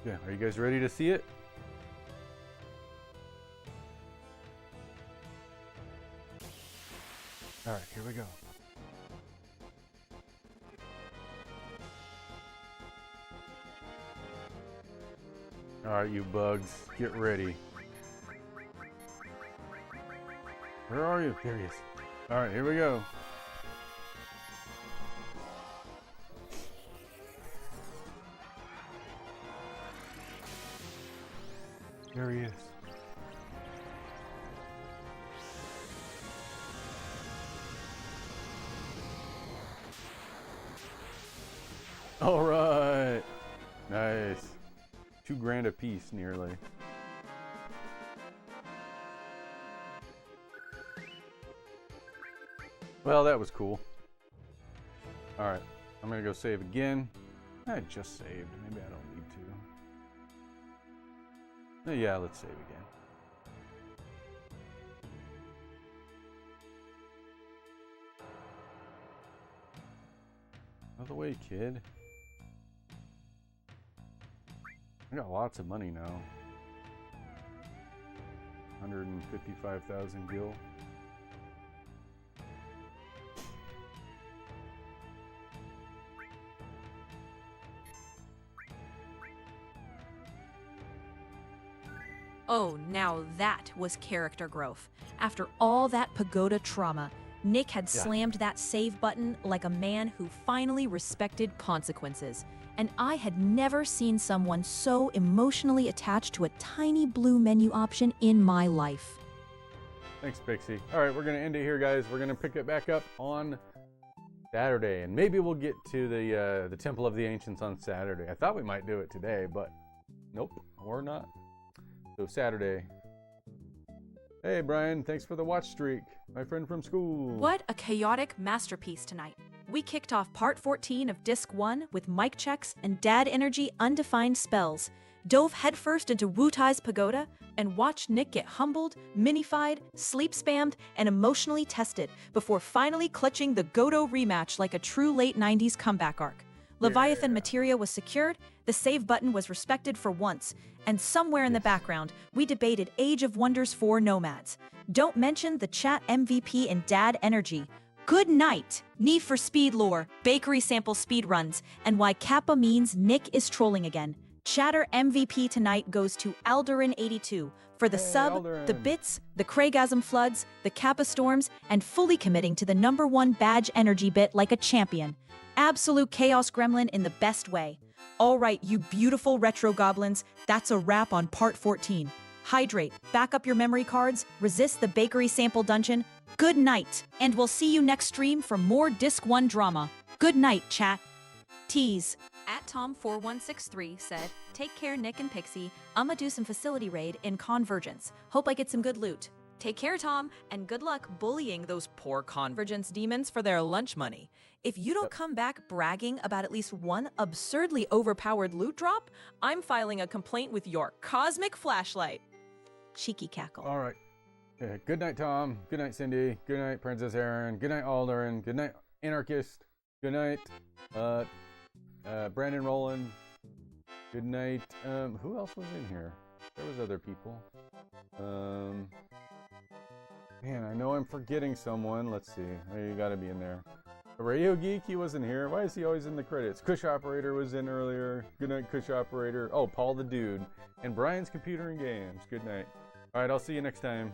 Yeah, are you guys ready to see it? All right, here we go. All right, you bugs, get ready. Where are you? There he is. All right, here we go. There he is. All right. Nice. $2,000 a piece, nearly. Well, that was cool. All right. I'm going to go save again. I just saved. Maybe I don't need to. Yeah, let's save again. Out of the way, kid. I got lots of money now. 155,000 gil. Oh, now that was character growth. After all that pagoda trauma, Nick had slammed that save button like a man who finally respected consequences. And I had never seen someone so emotionally attached to a tiny blue menu option in my life. Thanks, Pixie. All right, we're going to end it here, guys. We're going to pick it back up on Saturday, and maybe we'll get to the Temple of the Ancients on Saturday. I thought we might do it today, but nope, we're not. So Saturday. Hey, Brian, thanks for the watch streak. My friend from school. What a chaotic masterpiece tonight. We kicked off part 14 of Disc 1 with mic checks and dad energy undefined spells, dove headfirst into Wutai's pagoda, and watched Nick get humbled, minified, sleep spammed, and emotionally tested before finally clutching the Godo rematch like a true late 90s comeback arc. Leviathan materia was secured, the save button was respected for once, and somewhere in the background, we debated Age of Wonders 4 Nomads. Don't mention the chat MVP and dad energy. Good night, Need for Speed lore, bakery sample speed runs, and why Kappa means Nick is trolling again. Chatter MVP tonight goes to Alderin82 for the Hey, sub, Alderin. the bits, the Craigasm floods, the Kappa storms, and fully committing to the #1 badge energy bit like a champion. Absolute chaos gremlin in the best way. All right, you beautiful retro goblins, that's a wrap on part 14. Hydrate, back up your memory cards, resist the bakery sample dungeon. Good night, and we'll see you next stream for more Disc1 drama. Good night, chat. Tease. At Tom4163 said, take care, Nick and Pixie. I'ma do some facility raid in Convergence. Hope I get some good loot. Take care, Tom, and good luck bullying those poor Convergence demons for their lunch money. If you don't come back bragging about at least one absurdly overpowered loot drop, I'm filing a complaint with your cosmic flashlight. Cheeky cackle. All right. Okay. Good night, Tom. Good night, Cindy. Good night, Princess Aaron. Good night, Alderin. Good night, Anarchist. Good night, Brandon Rowland. Good night. Who else was in here? There was other people. Man, I know I'm forgetting someone. Let's see. Oh, you gotta be in there. Radio Geek, he wasn't here. Why is he always in the credits? Kush Operator was in earlier. Good night, Kush Operator. Oh, Paul the Dude. And Brian's Computer and Games. Good night. All right, I'll see you next time.